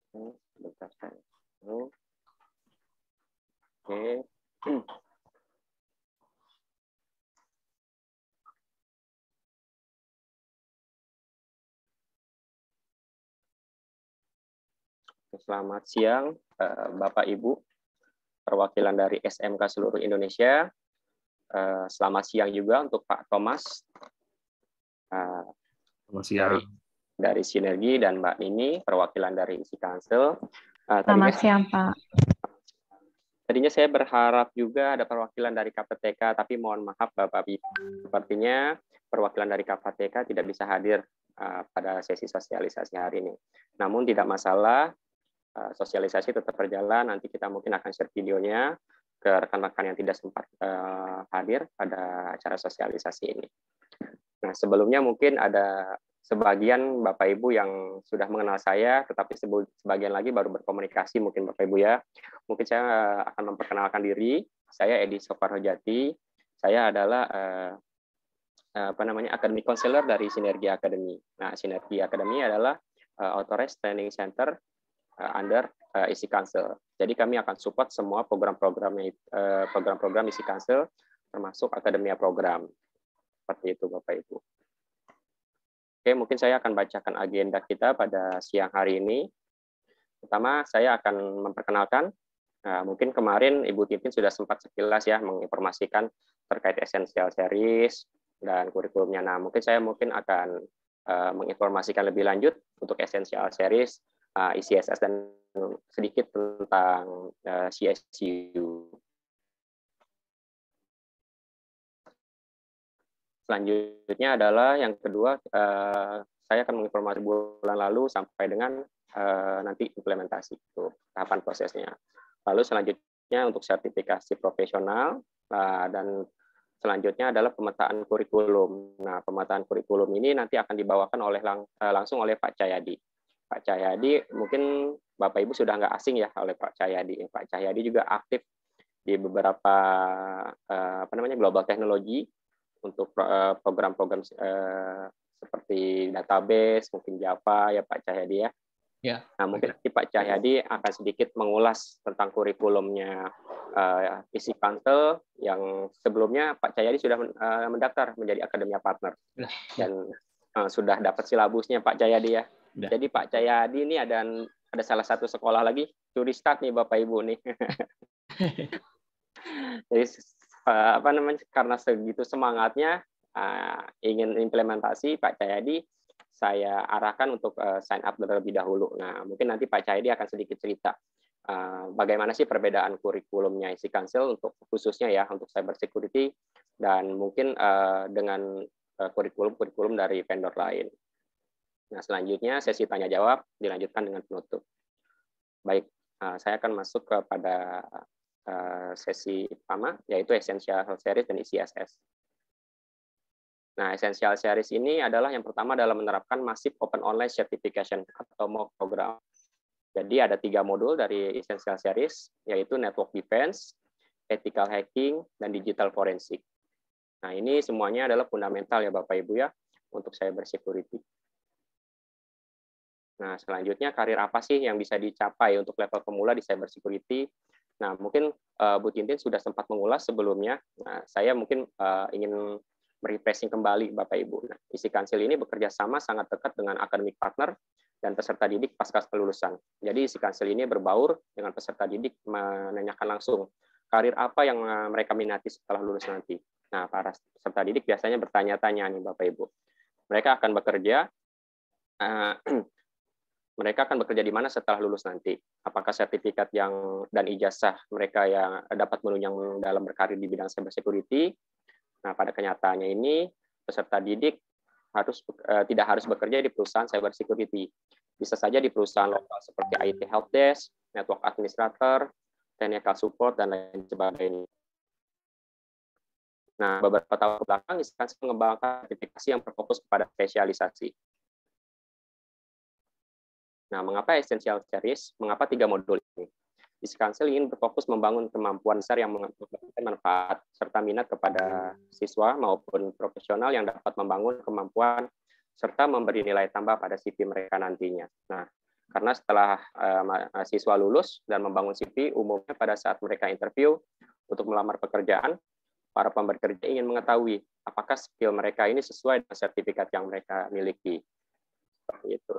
Sebentar saya. Oke. Selamat siang, Bapak Ibu, perwakilan dari SMK seluruh Indonesia. Selamat siang juga untuk Pak Thomas Selamat siang. Dari Sinergi dan Mbak Nini, perwakilan dari Isi Council. Selamat siang, Pak. Tadinya saya berharap juga ada perwakilan dari KPTK, tapi mohon maaf Bapak Ibu. Sepertinya perwakilan dari KPTK tidak bisa hadir pada sesi sosialisasi hari ini. Namun tidak masalah, sosialisasi tetap berjalan. Nanti kita mungkin akan share videonya ke rekan-rekan yang tidak sempat hadir pada acara sosialisasi ini. Nah, sebelumnya mungkin ada sebagian Bapak Ibu yang sudah mengenal saya, tetapi sebagian lagi baru berkomunikasi mungkin Bapak Ibu ya. Mungkin saya akan memperkenalkan diri. Saya Edi Soekarnojati. Saya adalah Academic Counselor dari Sinergi Academy. Nah, Sinergi Academy adalah Authorized Training Center under Isi Council. Jadi kami akan support semua program-program Isi Council, termasuk akademia program. Seperti itu Bapak Ibu. Oke, mungkin saya akan bacakan agenda kita pada siang hari ini. Pertama, saya akan memperkenalkan, mungkin kemarin Ibu Titin sudah sempat sekilas ya menginformasikan terkait Essential Series dan kurikulumnya. Nah, mungkin saya akan menginformasikan lebih lanjut untuk Essential Series, ICSS, dan sedikit tentang CSU. Selanjutnya adalah yang kedua, saya akan menginformasi bulan lalu sampai dengan nanti implementasi itu tahapan prosesnya. Lalu selanjutnya untuk sertifikasi profesional dan selanjutnya adalah pemetaan kurikulum. Nah, pemetaan kurikulum ini nanti akan dibawakan langsung oleh Pak Cahyadi. Pak Cahyadi mungkin Bapak Ibu sudah nggak asing ya oleh Pak Cahyadi. Pak Cahyadi juga aktif di beberapa global teknologi untuk program-program seperti database, mungkin Java ya Pak Cahyadi ya. Ya. Nah, mungkin Pak Cahyadi akan sedikit mengulas tentang kurikulumnya Isi Council yang sebelumnya Pak Cahyadi sudah mendaftar menjadi Akademia Partner dan sudah dapat silabusnya Pak Cahyadi ya. Jadi Pak Cahyadi ini ada salah satu sekolah lagi curi start nih Bapak Ibu nih. Jadi karena segitu semangatnya ingin implementasi Pak Cahyadi, saya arahkan untuk sign up terlebih dahulu. Nah, mungkin nanti Pak Cahyadi akan sedikit cerita bagaimana sih perbedaan kurikulumnya Isi Council untuk khususnya ya untuk cyber security dan mungkin dengan kurikulum dari vendor lain. Nah, selanjutnya sesi tanya jawab dilanjutkan dengan penutup. Baik, saya akan masuk kepada sesi pertama, yaitu Essential Series dan ICSS. Nah, Essential Series ini adalah yang pertama dalam menerapkan Massive Open Online Certification atau MOOC program. Jadi ada 3 modul dari Essential Series, yaitu Network Defense, Ethical Hacking, dan Digital Forensic. Nah, ini semuanya adalah fundamental ya Bapak Ibu ya, untuk cyber security. Nah, selanjutnya karir apa sih yang bisa dicapai untuk level pemula di cyber security? Nah, mungkin Bu Tintin sudah sempat mengulas sebelumnya. Nah, saya mungkin ingin merefreshing kembali Bapak Ibu. Nah, Isi Council ini bekerja sama sangat dekat dengan academic partner dan peserta didik pasca kelulusan. Jadi Isi Council ini berbaur dengan peserta didik menanyakan langsung karir apa yang mereka minati setelah lulus nanti. Nah, para peserta didik biasanya bertanya-tanya nih Bapak Ibu. Mereka akan bekerja di mana setelah lulus nanti? Apakah sertifikat dan ijazah mereka yang dapat menunjang dalam berkarir di bidang cyber security? Nah, pada kenyataannya ini peserta didik tidak harus bekerja di perusahaan cyber security. Bisa saja di perusahaan lokal seperti IT Help Desk, Network Administrator, Technical Support, dan lain sebagainya. Nah, beberapa tahun belakang, Isi Council mengembangkan sertifikasi yang berfokus kepada spesialisasi. Nah, mengapa Essential Series? Mengapa 3 modul ini? Isi Council ingin berfokus membangun kemampuan besar yang memberikan manfaat serta minat kepada siswa maupun profesional yang dapat membangun kemampuan serta memberi nilai tambah pada CV mereka nantinya. Nah, Karena setelah mahasiswa lulus dan membangun CV, umumnya pada saat mereka interview untuk melamar pekerjaan, para pemberi kerja ingin mengetahui apakah skill mereka ini sesuai dengan sertifikat yang mereka miliki. Seperti itu.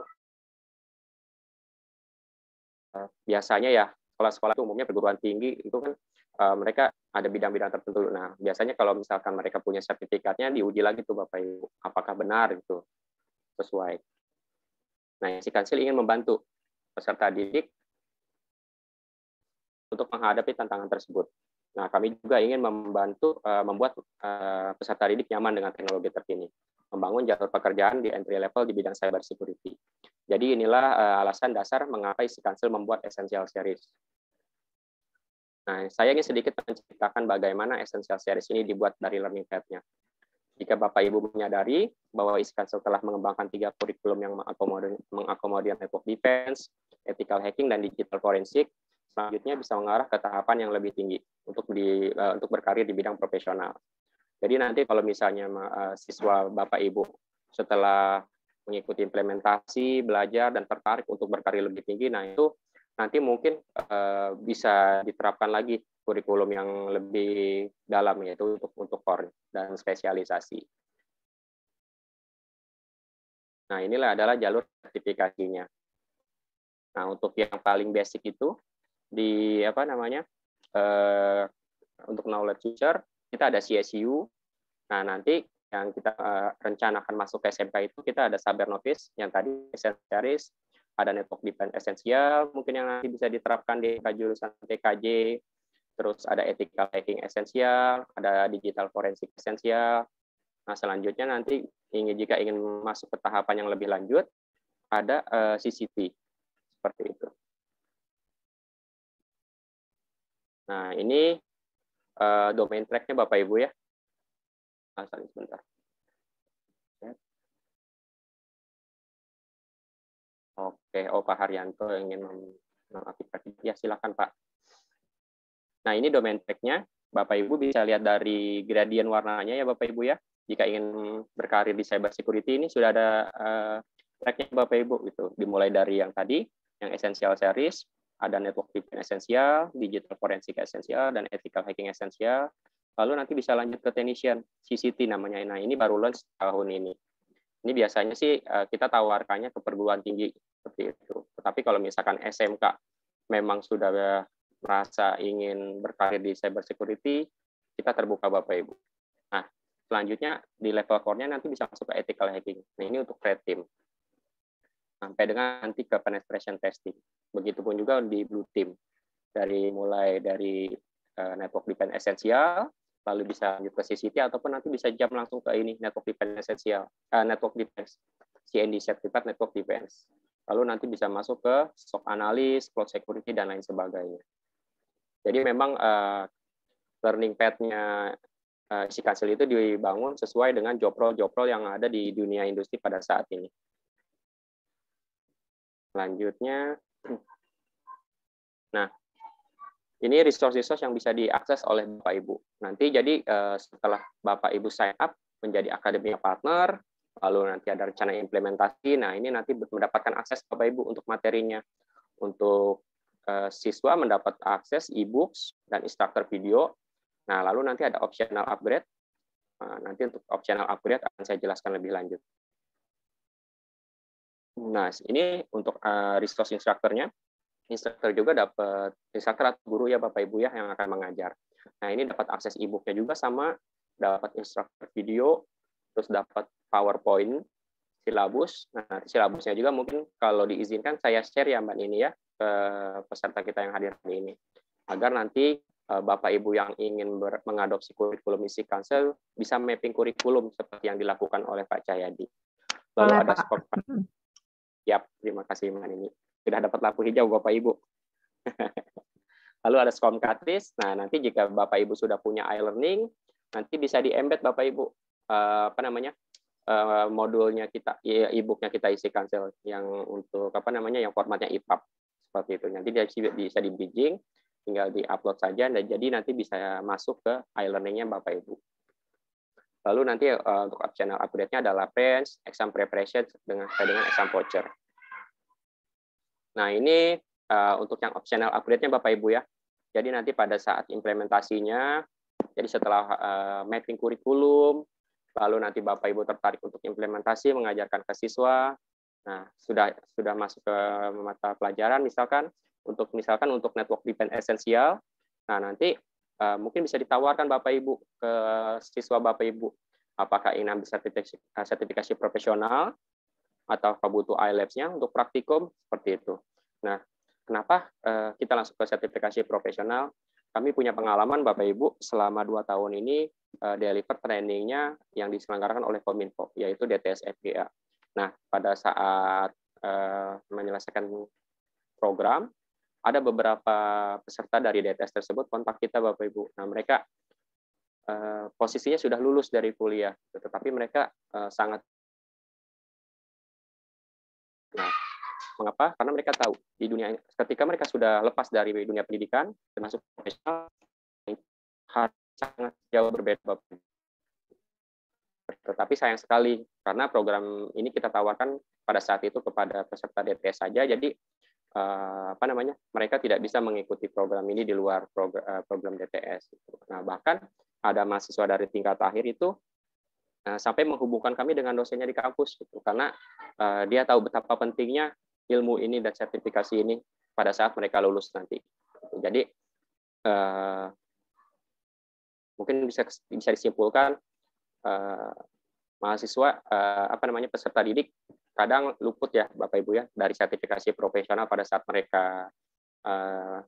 Biasanya ya, sekolah-sekolah itu umumnya perguruan tinggi, itu kan mereka ada bidang-bidang tertentu. Nah, biasanya kalau misalkan mereka punya sertifikatnya, diuji lagi tuh Bapak Ibu, apakah benar itu sesuai. Nah, si Kansil ingin membantu peserta didik untuk menghadapi tantangan tersebut. Nah, kami juga ingin membantu membuat peserta didik nyaman dengan teknologi terkini, membangun jalur pekerjaan di entry level di bidang cyber security. Jadi inilah alasan dasar mengapa si Kansil membuat Essential Series. Nah, saya ingin sedikit menceritakan bagaimana Essential Series ini dibuat dari learning path-nya. Jika Bapak Ibu menyadari bahwa Iskansel telah mengembangkan 3 kurikulum yang mengakomodir network defense, ethical hacking, dan digital forensik, selanjutnya bisa mengarah ke tahapan yang lebih tinggi untuk berkarir di bidang profesional. Jadi nanti kalau misalnya siswa Bapak Ibu setelah mengikuti implementasi, belajar, dan tertarik untuk berkarir lebih tinggi, nah itu nanti mungkin bisa diterapkan lagi kurikulum yang lebih dalam, yaitu untuk core dan spesialisasi. Nah, inilah adalah jalur sertifikasinya. Nah, untuk yang paling basic itu di untuk knowledge user kita ada CSU. Nah, nanti yang kita rencanakan masuk ke SMK itu kita ada Saber Novice yang tadi Essentialis, ada Network Defense Essential mungkin yang nanti bisa diterapkan di jurusan TKJ. Terus ada ethical hacking esensial, ada digital forensik esensial. Nah, selanjutnya nanti jika ingin masuk ke tahapan yang lebih lanjut, ada CCT. Seperti itu. Nah, ini domain track-nya Bapak Ibu ya. Sebentar. Oke, Pak Haryanto ingin mengaktifkan. Ya, silakan Pak. Nah, ini domain track-nya. Bapak Ibu bisa lihat dari gradien warnanya ya Bapak Ibu ya. Jika ingin berkarir di cyber security ini sudah ada track-nya Bapak Ibu gitu. Dimulai dari yang tadi, yang essential series, ada network defense essential, digital forensic essential, dan ethical hacking essential. Lalu nanti bisa lanjut ke technician, CCT namanya. Nah, ini baru launch tahun ini. Ini biasanya sih kita tawarkannya ke perguruan tinggi seperti itu. Tetapi kalau misalkan SMK memang sudah merasa ingin berkarir di cyber security, kita terbuka Bapak Ibu. Nah, selanjutnya di level core-nya nanti bisa masuk ke ethical hacking. Nah, ini untuk red team. Sampai dengan nanti ke penetration testing. Begitupun juga di blue team. Mulai dari network defense essential, lalu bisa lanjut ke CCT, ataupun nanti bisa jump langsung ke ini, network defense essential, network defense, CND Certified Network Defense. Lalu nanti bisa masuk ke SOC analyst, cloud security, dan lain sebagainya. Jadi memang learning path-nya si Kansil itu dibangun sesuai dengan job role yang ada di dunia industri pada saat ini. Selanjutnya, nah ini resource-resource yang bisa diakses oleh Bapak Ibu. Nanti jadi setelah Bapak Ibu sign up menjadi akademia partner, lalu nanti ada rencana implementasi, nah ini nanti mendapatkan akses Bapak Ibu untuk materinya. Untuk siswa mendapat akses e-books dan instructor video. Nah, lalu nanti ada optional upgrade. Nanti untuk optional upgrade akan saya jelaskan lebih lanjut. Nah, ini untuk resource instructor-nya. Instructor juga dapat, instructor atau guru ya Bapak Ibu ya yang akan mengajar. Nah, ini dapat akses e-book-nya juga sama, dapat instructor video, terus dapat PowerPoint, silabus. Nah, silabusnya juga mungkin kalau diizinkan saya share ya Mbak Nini ya ke peserta kita yang hadir hari ini. Agar nanti Bapak Ibu yang ingin mengadopsi kurikulum isi Kansil bisa mapping kurikulum seperti yang dilakukan oleh Pak Cahyadi. Lalu ada skor. Siap, terima kasih Mbak Nini. Sudah dapat lampu hijau Bapak Ibu. Lalu ada Scrum Cartridge. Nah, nanti jika Bapak Ibu sudah punya e-learning, nanti bisa di-embed Bapak Ibu modulnya kita, e-booknya kita isi Kansil yang untuk yang formatnya EPUB seperti itu. Nanti bisa di bridging, tinggal di-upload saja, dan jadi nanti bisa masuk ke e-learning-nya Bapak Ibu. Lalu nanti untuk optional upgrade-nya adalah Friends, exam preparation dengan exam voucher. Nah, ini untuk yang optional upgrade-nya Bapak Ibu ya. Jadi nanti pada saat implementasinya, jadi setelah mapping kurikulum, lalu nanti Bapak Ibu tertarik untuk implementasi mengajarkan ke siswa. Nah, sudah masuk ke mata pelajaran misalkan untuk network defense esensial. Nah, nanti mungkin bisa ditawarkan Bapak Ibu ke siswa Bapak Ibu apakah ingin ambil sertifikasi profesional atau butuh IELTS-nya untuk praktikum seperti itu. Nah, kenapa kita langsung ke sertifikasi profesional? Kami punya pengalaman Bapak Ibu selama 2 tahun ini deliver trainingnya yang diselenggarakan oleh Kominfo, yaitu DTS FGA. Nah, pada saat menyelesaikan program, ada beberapa peserta dari DTS tersebut kontak kita Bapak Ibu. Nah, mereka posisinya sudah lulus dari kuliah, tetapi mereka sangat. Nah, mengapa? Karena mereka tahu di dunia ketika mereka sudah lepas dari dunia pendidikan termasuk profesional, sangat jauh berbeda Bapak Ibu. Tetapi sayang sekali karena program ini kita tawarkan pada saat itu kepada peserta DTS saja, jadi mereka tidak bisa mengikuti program ini di luar program DTS. Nah, bahkan ada mahasiswa dari tingkat akhir itu sampai menghubungkan kami dengan dosennya di kampus, gitu, karena dia tahu betapa pentingnya ilmu ini dan sertifikasi ini pada saat mereka lulus nanti. Jadi mungkin bisa disimpulkan mahasiswa peserta didik kadang luput ya Bapak Ibu ya dari sertifikasi profesional pada saat mereka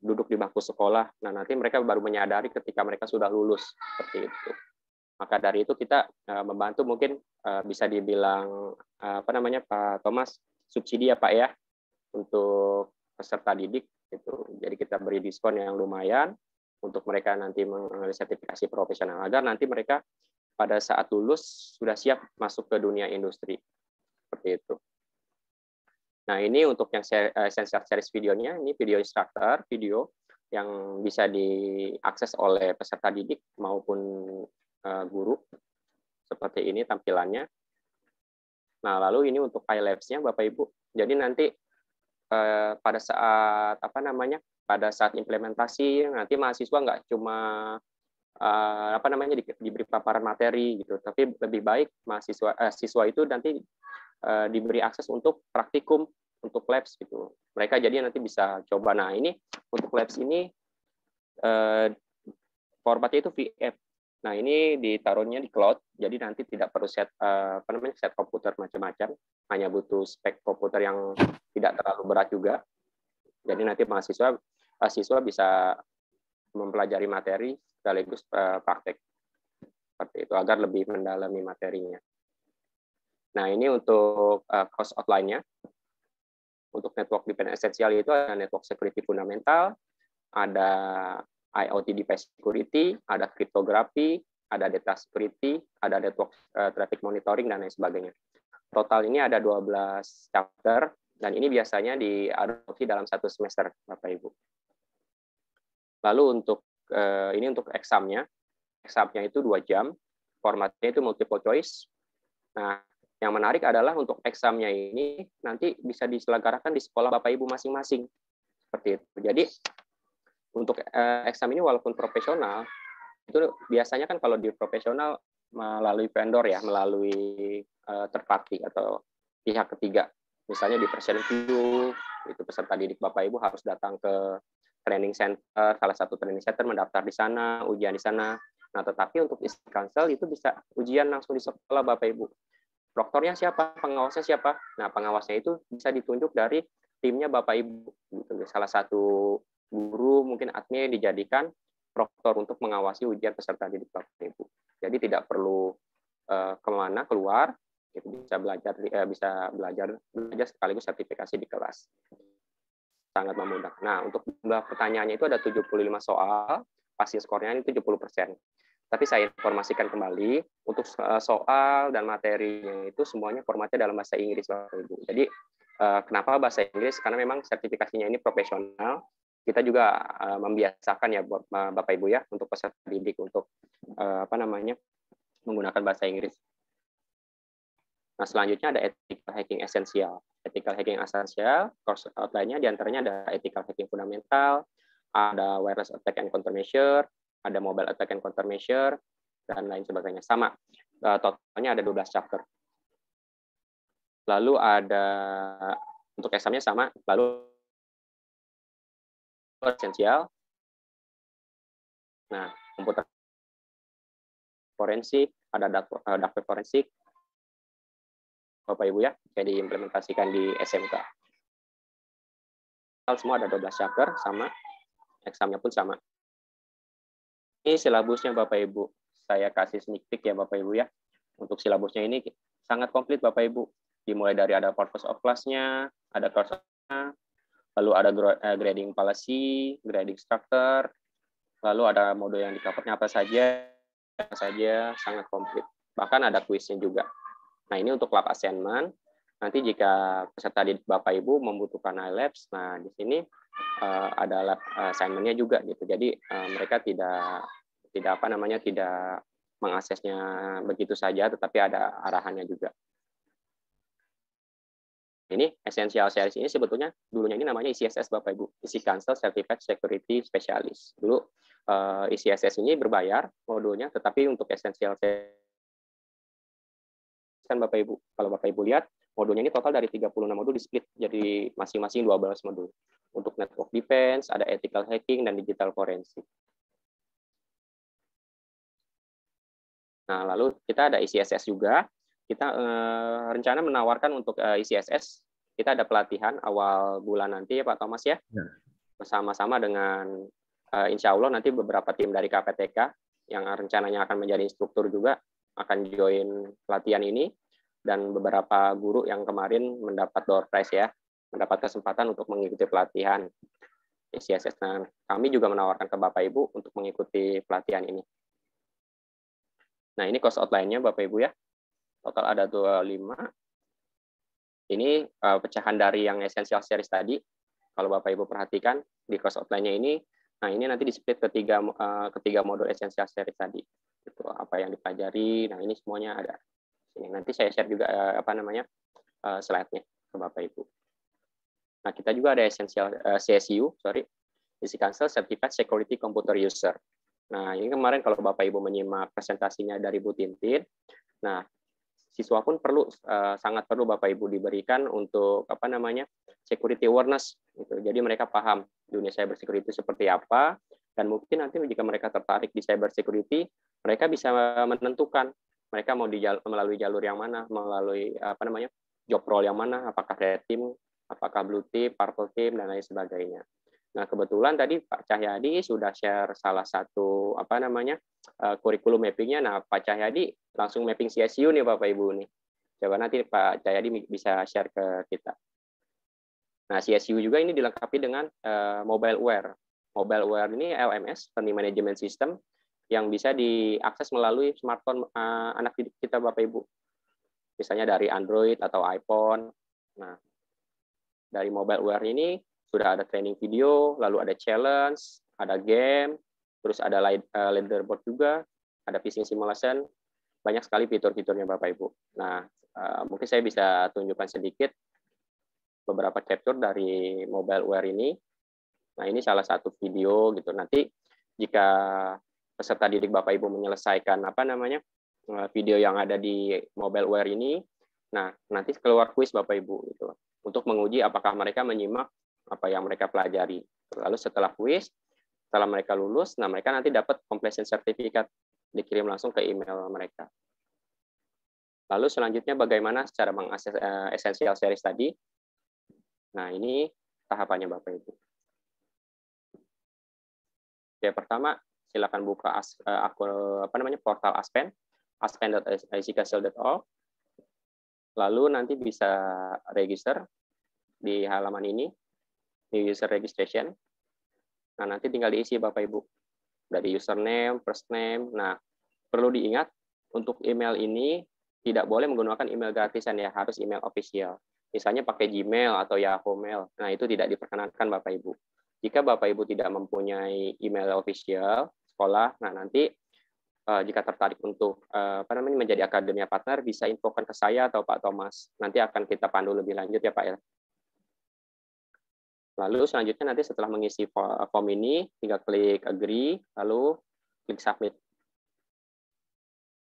duduk di bangku sekolah. Nah, nanti mereka baru menyadari ketika mereka sudah lulus seperti itu. Maka dari itu kita membantu mungkin bisa dibilang Pak Thomas subsidi ya Pak ya untuk peserta didik itu. Jadi kita beri diskon yang lumayan untuk mereka nanti mengambil sertifikasi profesional agar nanti mereka pada saat lulus sudah siap masuk ke dunia industri. Seperti itu. Nah, ini untuk yang essential series videonya, ini video instructor, video yang bisa diakses oleh peserta didik maupun guru. Seperti ini tampilannya. Nah, lalu ini untuk IELTS-nya Bapak Ibu. Jadi nanti pada saat pada saat implementasi nanti mahasiswa nggak cuma diberi paparan materi gitu, tapi lebih baik siswa itu nanti diberi akses untuk praktikum, untuk labs gitu. Mereka jadi nanti bisa coba. Nah, ini untuk labs ini formatnya itu VF. Nah, ini ditaruhnya di cloud, jadi nanti tidak perlu set komputer macam-macam, hanya butuh spek komputer yang tidak terlalu berat juga. Jadi nanti siswa bisa mempelajari materi sekaligus praktek seperti itu agar lebih mendalami materinya. Nah, ini untuk course outline-nya. Untuk network defense essential itu ada network security fundamental, ada IoT device security, ada kriptografi, ada data security, ada network traffic monitoring, dan lain sebagainya. Total ini ada 12 chapter, dan ini biasanya diadopsi dalam 1 semester, Bapak Ibu. Lalu untuk examnya itu 2 jam, formatnya itu multiple choice. Nah, yang menarik adalah untuk examnya ini nanti bisa diselenggarakan di sekolah Bapak Ibu masing-masing. Seperti itu. Jadi untuk exam ini walaupun profesional, itu biasanya kan kalau di profesional melalui vendor ya, melalui third party atau pihak ketiga. Misalnya di Present View, itu peserta didik Bapak Ibu harus datang ke training center, salah satu training center, mendaftar di sana, ujian di sana. Nah, tetapi untuk Council itu bisa ujian langsung di sekolah Bapak Ibu. Proktornya siapa? Pengawasnya siapa? Nah, pengawasnya itu bisa ditunjuk dari timnya Bapak Ibu. Gitu. Salah satu guru, mungkin admin dijadikan proktor untuk mengawasi ujian peserta didik Bapak Ibu. Jadi tidak perlu kemana keluar, itu bisa belajar sekaligus sertifikasi di kelas. Sangat memudahkan. Nah, untuk jumlah pertanyaannya itu ada 75 soal, passing skornya ini 70%. Tapi saya informasikan kembali, untuk soal dan materinya itu semuanya formatnya dalam bahasa Inggris, Bapak Ibu. Jadi, kenapa bahasa Inggris? Karena memang sertifikasinya ini profesional. Kita juga membiasakan ya, Bapak Ibu ya, untuk peserta didik untuk menggunakan bahasa Inggris. Nah, selanjutnya ada etik ethical hacking essential. Ethical hacking essential, course outline-nya diantaranya ada ethical hacking fundamental, ada wireless attack and countermeasure, ada mobile attack and countermeasure, dan lain sebagainya. Sama, totalnya ada 12 chapter. Lalu ada, untuk examnya sama, lalu essential. Nah, komputer forensik, ada data forensik, Bapak Ibu ya, bisa diimplementasikan di SMK. Semua ada 12 chapter, sama, examnya pun sama. Ini silabusnya Bapak Ibu. Saya kasih sneak peek ya Bapak Ibu ya. Untuk silabusnya ini sangat komplit Bapak Ibu. Dimulai dari ada purpose of class-nya, ada course-nya, lalu ada grading policy, grading structure, lalu ada mode yang di-cover-nya apa saja, sangat komplit. Bahkan ada kuisnya juga. Nah, ini untuk lab assignment. Nanti jika peserta didik Bapak Ibu membutuhkan iLabs, nah di sini ada lab assignment-nya juga gitu. Jadi mereka tidak mengaksesnya begitu saja, tetapi ada arahannya juga. Ini Essential Series ini sebetulnya dulunya ini namanya ICSS Bapak Ibu, Isi Council Certified Security Specialist. Dulu ICSS ini berbayar modulnya, tetapi untuk Essential Series kan Bapak Ibu, kalau Bapak Ibu lihat modulnya ini total dari 36 modul di split jadi masing-masing 12 modul. Untuk network defense, ada ethical hacking dan digital forensik. Nah, lalu kita ada ICSS juga. Kita rencana menawarkan untuk ICSS, kita ada pelatihan awal bulan nanti ya Pak Thomas ya. Bersama-sama dengan insya Allah nanti beberapa tim dari KPTK yang rencananya akan menjadi instruktur juga akan join pelatihan ini, dan beberapa guru yang kemarin mendapat door prize ya, mendapat kesempatan untuk mengikuti pelatihan ICSS. Nah, kami juga menawarkan ke Bapak Ibu untuk mengikuti pelatihan ini. Nah, ini course outline-nya Bapak Ibu ya. Total ada 25. Ini pecahan dari yang Essential Series tadi. Kalau Bapak Ibu perhatikan di course outline-nya ini, nah ini nanti di-split ketiga modul Essential Series tadi. Itu apa yang dipelajari. Nah, ini semuanya ada. Sini nanti saya share juga slide-nya ke Bapak Ibu. Nah, kita juga ada Essential CSU, Isi Council Certified Security Computer User. Nah, ini kemarin kalau Bapak Ibu menyimak presentasinya dari Bu Tintin, nah siswa pun sangat perlu Bapak Ibu diberikan untuk security awareness gitu. Jadi mereka paham dunia cyber security seperti apa, dan mungkin nanti jika mereka tertarik di cyber security, mereka bisa menentukan mereka mau melalui jalur yang mana, melalui job role yang mana, apakah red team, apakah blue team, purple team, dan lain sebagainya. Nah, kebetulan tadi Pak Cahyadi sudah share salah satu kurikulum mappingnya. Nah, Pak Cahyadi langsung mapping CSU nih Bapak Ibu nih. Coba nanti Pak Cahyadi bisa share ke kita. Nah, CSU juga ini dilengkapi dengan mobileware. Mobileware ini LMS, Learning Management System, yang bisa diakses melalui smartphone anak didik kita Bapak Ibu. Misalnya dari Android atau iPhone. Nah, dari mobileware ini sudah ada training video, lalu ada challenge, ada game, terus ada leaderboard juga, ada phishing simulation, banyak sekali fitur-fiturnya Bapak Ibu. Nah, mungkin saya bisa tunjukkan sedikit beberapa capture dari mobileware ini. Nah, ini salah satu video gitu. Nanti jika peserta didik Bapak Ibu menyelesaikan video yang ada di mobileware ini, nah nanti keluar kuis Bapak Ibu gitu untuk menguji apakah mereka menyimak apa yang mereka pelajari. Lalu setelah kuis, setelah mereka lulus, nah mereka nanti dapat completion certificate dikirim langsung ke email mereka. Lalu selanjutnya bagaimana cara mengakses Essential Series tadi? Nah, ini tahapannya Bapak Ibu. Oke, pertama silakan buka portal Aspen, aspen.iccasil.org. Lalu nanti bisa register di halaman ini, new user registration. Nah, nanti tinggal diisi Bapak Ibu. Dari username, first name. Nah, perlu diingat untuk email ini tidak boleh menggunakan email gratisan ya, harus email official. Misalnya pakai Gmail atau Yahoo Mail. Nah, itu tidak diperkenankan Bapak Ibu. Jika Bapak Ibu tidak mempunyai email official sekolah, nah nanti jika tertarik untuk menjadi akademia partner, bisa infokan ke saya atau Pak Thomas. Nanti akan kita pandu lebih lanjut ya Pak ya. Lalu selanjutnya nanti setelah mengisi form ini, tinggal klik agree, lalu klik submit.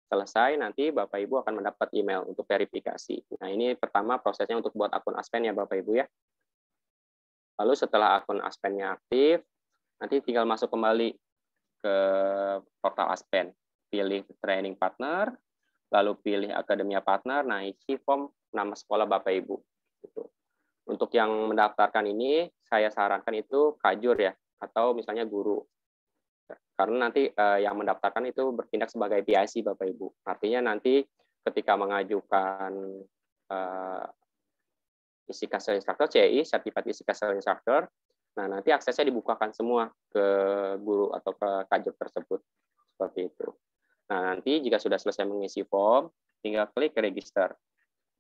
Selesai, nanti Bapak Ibu akan mendapat email untuk verifikasi. Nah, ini pertama prosesnya untuk buat akun Aspen ya Bapak Ibu ya. Lalu setelah akun Aspennya aktif, nanti tinggal masuk kembali ke portal Aspen. Pilih training partner, lalu pilih akademia partner, nah isi form nama sekolah Bapak Ibu. Gitu. Untuk yang mendaftarkan ini, saya sarankan itu kajur ya, atau misalnya guru. Karena nanti yang mendaftarkan itu bertindak sebagai PIC Bapak Ibu. Artinya nanti ketika mengajukan isi Castle Instructor, CI, Certified isi Castle Instructor, nah nanti aksesnya dibukakan semua ke guru atau ke kajur tersebut. Seperti itu. Nah nanti jika sudah selesai mengisi form, tinggal klik register.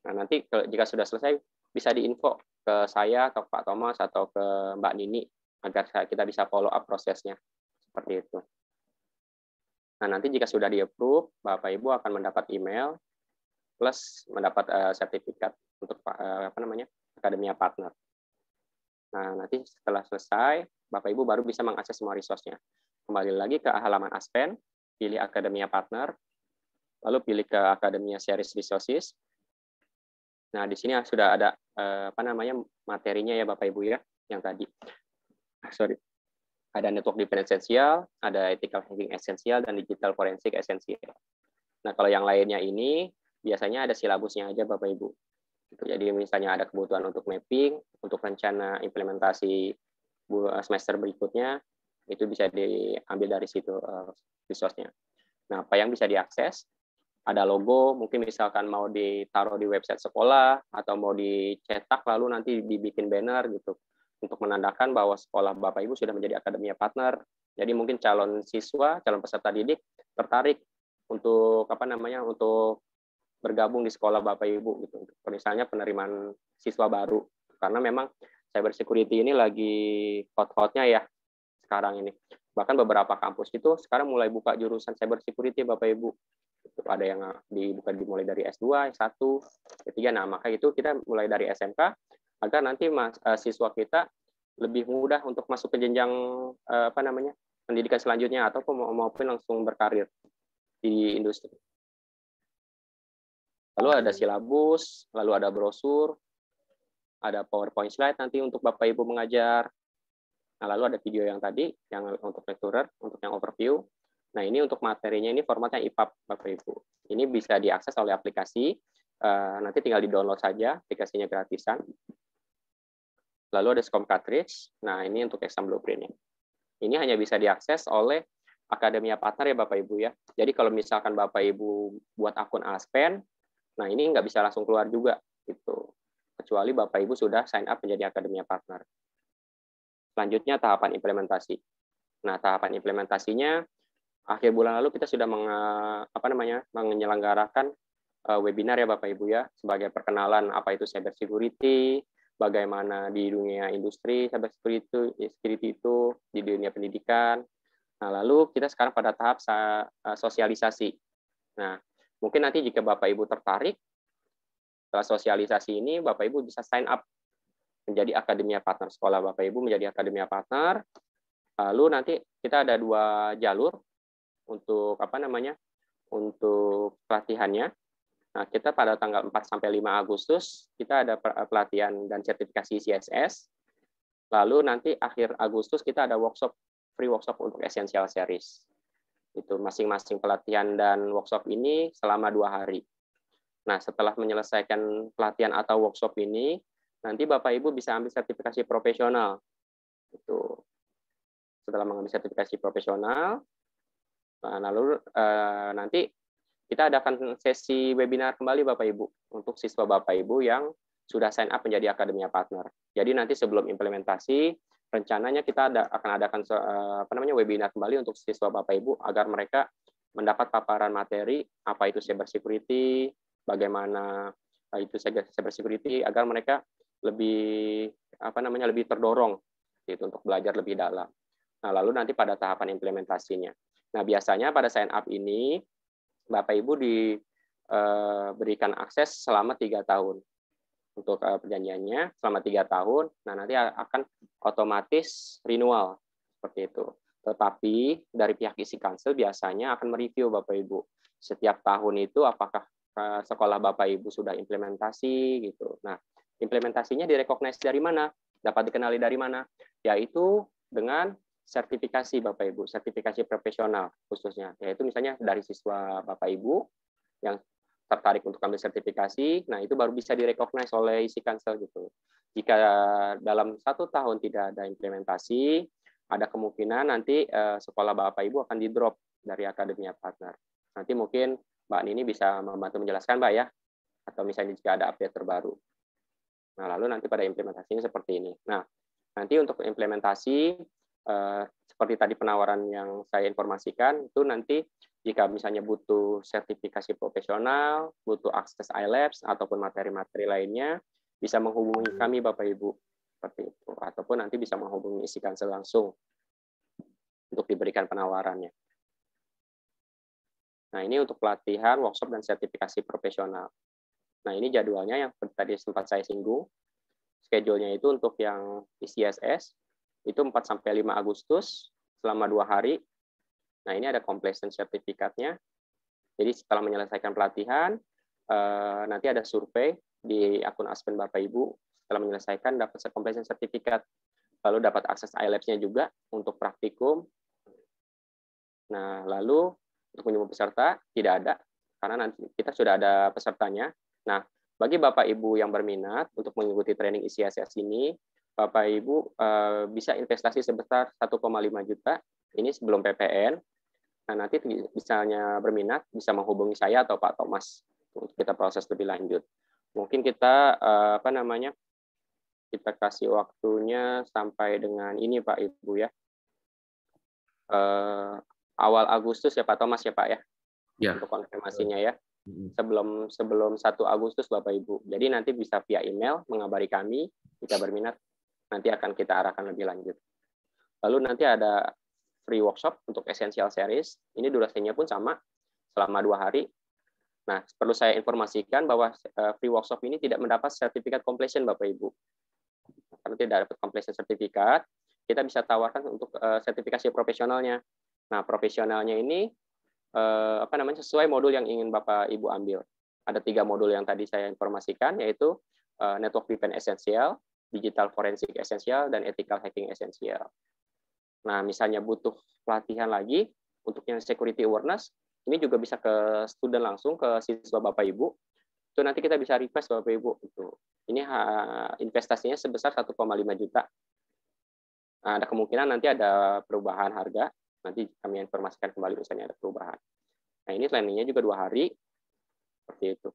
Nah nanti jika sudah selesai, bisa diinfo ke saya atau Pak Thomas atau ke Mbak Nini, agar kita bisa follow up prosesnya. Seperti itu. Nah, nanti jika sudah di-approve, Bapak Ibu akan mendapat email plus mendapat sertifikat untuk akademia partner. Nah, nanti setelah selesai, Bapak Ibu baru bisa mengakses semua resource-nya. Kembali lagi ke halaman Aspen, pilih akademia partner, lalu pilih ke akademia series resources. Nah, di sini sudah ada materinya ya Bapak Ibu ya, yang tadi. Ada network defense esensial, ada ethical hacking esensial, dan digital forensik esensial. Nah, kalau yang lainnya ini, biasanya ada silabusnya aja Bapak Ibu. Jadi misalnya ada kebutuhan untuk mapping, untuk rencana implementasi semester berikutnya, itu bisa diambil dari situ resource-nya. Nah, apa yang bisa diakses? Ada logo, mungkin misalkan mau ditaruh di website sekolah, atau mau dicetak lalu nanti dibikin banner gitu, untuk menandakan bahwa sekolah Bapak Ibu sudah menjadi akademia partner. Jadi mungkin calon siswa, calon peserta didik tertarik untuk untuk bergabung di sekolah Bapak Ibu gitu. Misalnya penerimaan siswa baru. Karena memang cyber security ini lagi hot-hotnya ya sekarang ini. Bahkan beberapa kampus itu sekarang mulai buka jurusan cyber security Bapak Ibu. Ada yang dibuka dimulai dari S2, S1, S3. Nah, maka itu kita mulai dari SMK agar nanti siswa kita lebih mudah untuk masuk ke jenjang pendidikan selanjutnya ataupun maupun langsung berkarir di industri. Lalu ada silabus, lalu ada brosur, ada PowerPoint slide nanti untuk Bapak Ibu mengajar. Nah, lalu ada video yang tadi yang untuk lecturer, untuk yang overview. Nah, ini untuk materinya ini formatnya EPUB Bapak Ibu. Ini bisa diakses oleh aplikasi, nanti tinggal di-download saja, aplikasinya gratisan. Lalu ada SCORM cartridge. Nah, ini untuk exam blueprint-nya. Ini hanya bisa diakses oleh akademia partner ya Bapak Ibu ya. Jadi kalau misalkan Bapak Ibu buat akun Aspen, nah ini nggak bisa langsung keluar juga gitu. Kecuali Bapak Ibu sudah sign up menjadi akademia partner. Selanjutnya tahapan implementasi. Nah, tahapan implementasinya akhir bulan lalu kita sudah menyelenggarakan webinar ya Bapak Ibu ya, sebagai perkenalan apa itu cyber security, bagaimana di dunia industri cyber security itu, di dunia pendidikan. Nah, lalu kita sekarang pada tahap sosialisasi. Nah, mungkin nanti jika Bapak Ibu tertarik, setelah sosialisasi ini Bapak Ibu bisa sign up menjadi akademia partner. Sekolah Bapak Ibu menjadi akademia partner. Lalu nanti kita ada 2 jalur untuk untuk pelatihannya. Nah, kita pada tanggal 4 sampai 5 Agustus kita ada pelatihan dan sertifikasi CSS. Lalu nanti akhir Agustus kita ada free workshop untuk Essential Series. Itu masing-masing pelatihan dan workshop ini selama 2 hari. Nah, setelah menyelesaikan pelatihan atau workshop ini, nanti Bapak Ibu bisa ambil sertifikasi profesional. Itu. Setelah mengambil sertifikasi profesional, lalu nanti kita adakan sesi webinar kembali Bapak Ibu untuk siswa Bapak Ibu yang sudah sign up menjadi akademia partner. Jadi nanti sebelum implementasi, rencananya kita akan adakan webinar kembali untuk siswa Bapak Ibu agar mereka mendapat paparan materi apa itu cyber security, bagaimana itu cyber security agar mereka lebih lebih terdorong gitu untuk belajar lebih dalam. Nah, lalu nanti pada tahapan implementasinya. Nah, biasanya pada sign up ini Bapak Ibu diberikan akses selama 3 tahun untuk perjanjiannya selama 3 tahun. Nah, nanti akan otomatis renewal seperti itu. Tetapi dari pihak isi council biasanya akan mereview Bapak Ibu setiap tahun itu apakah sekolah Bapak Ibu sudah implementasi gitu. Nah, implementasinya direcognize dari mana? Dapat dikenali dari mana? Yaitu dengan sertifikasi Bapak Ibu, sertifikasi profesional khususnya. Yaitu misalnya dari siswa Bapak Ibu yang tertarik untuk ambil sertifikasi, nah itu baru bisa direcognize oleh isi council gitu. Jika dalam 1 tahun tidak ada implementasi, ada kemungkinan nanti sekolah Bapak Ibu akan di-drop dari Akademia Partner. Nanti mungkin Mbak Nini bisa membantu menjelaskan, Mbak ya, atau misalnya jika ada update terbaru. Nah, lalu nanti pada implementasinya seperti ini. Nah, nanti untuk implementasi seperti tadi penawaran yang saya informasikan, itu nanti jika misalnya butuh sertifikasi profesional, butuh akses iLabs, ataupun materi-materi lainnya, bisa menghubungi kami Bapak Ibu. Seperti itu. Ataupun nanti bisa menghubungi isi council langsung untuk diberikan penawarannya. Nah, ini untuk pelatihan, workshop, dan sertifikasi profesional. Nah, ini jadwalnya yang tadi sempat saya singgung. Schedule-nya itu untuk yang ICSS, itu 4-5 Agustus, selama 2 hari. Nah, ini ada completion sertifikatnya. Jadi setelah menyelesaikan pelatihan, nanti ada survei di akun Aspen Bapak Ibu. Setelah menyelesaikan, dapat completion sertifikat. Lalu dapat akses iLabs-nya juga untuk praktikum. Nah, lalu untuk menyebut peserta, tidak ada. Karena nanti kita sudah ada pesertanya. Nah, bagi Bapak Ibu yang berminat untuk mengikuti training ICSS ini, Bapak Ibu bisa investasi sebesar 1,5 juta. Ini sebelum PPN. Nah, nanti misalnya berminat, bisa menghubungi saya atau Pak Thomas untuk kita proses lebih lanjut. Mungkin kita kita kasih waktunya sampai dengan ini Pak Ibu ya. Awal Agustus ya Pak Thomas ya Pak ya. Ya. Untuk konfirmasinya ya. Sebelum 1 Agustus Bapak Ibu. Jadi nanti bisa via email mengabari kami jika berminat, nanti akan kita arahkan lebih lanjut. Lalu nanti ada free workshop untuk Essential Series. Ini durasinya pun sama, selama 2 hari. Nah, perlu saya informasikan bahwa free workshop ini tidak mendapat sertifikat completion, Bapak Ibu. Karena tidak dapat completion sertifikat, kita bisa tawarkan untuk sertifikasi profesionalnya. Nah, profesionalnya ini sesuai modul yang ingin Bapak Ibu ambil. Ada 3 modul yang tadi saya informasikan, yaitu Network Defense Essential, Digital Forensic Essential, dan Ethical Hacking Essential. Nah, misalnya butuh pelatihan lagi untuk yang security awareness, ini juga bisa ke student langsung, ke siswa Bapak Ibu. Itu nanti kita bisa request Bapak Ibu. Ini investasinya sebesar 1,5 juta. Nah, ada kemungkinan nanti ada perubahan harga. Nanti kami informasikan kembali misalnya ada perubahan. Nah, ini trainingnya juga 2 hari. Seperti itu.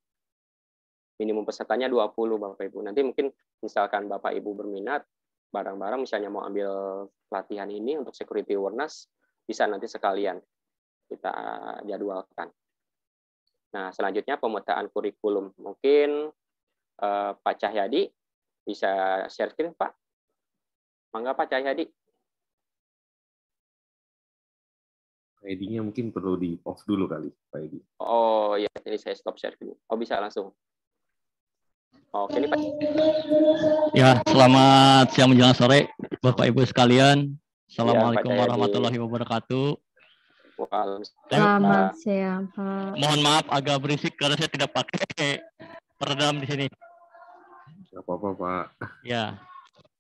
Minimum pesertanya 20 Bapak Ibu. Nanti mungkin misalkan Bapak Ibu berminat, barang-barang misalnya mau ambil pelatihan ini untuk security awareness, bisa nanti sekalian kita jadwalkan. Nah, selanjutnya pemetaan kurikulum. Mungkin Pak Cahyadi bisa share screen, Pak. Mangga Pak Cahyadi. ID-nya mungkin perlu di off dulu kali, Pak Edi. Oh ya, ini saya stop share screen. Oh, bisa langsung. Oke, ini Pak. Ya, selamat siang menjelang sore, Bapak Ibu sekalian. Assalamualaikum warahmatullahi wabarakatuh. Selamat siang, Pak. Mohon maaf agak berisik karena saya tidak pakai peredam di sini. Nggak apa-apa, Pak. Ya,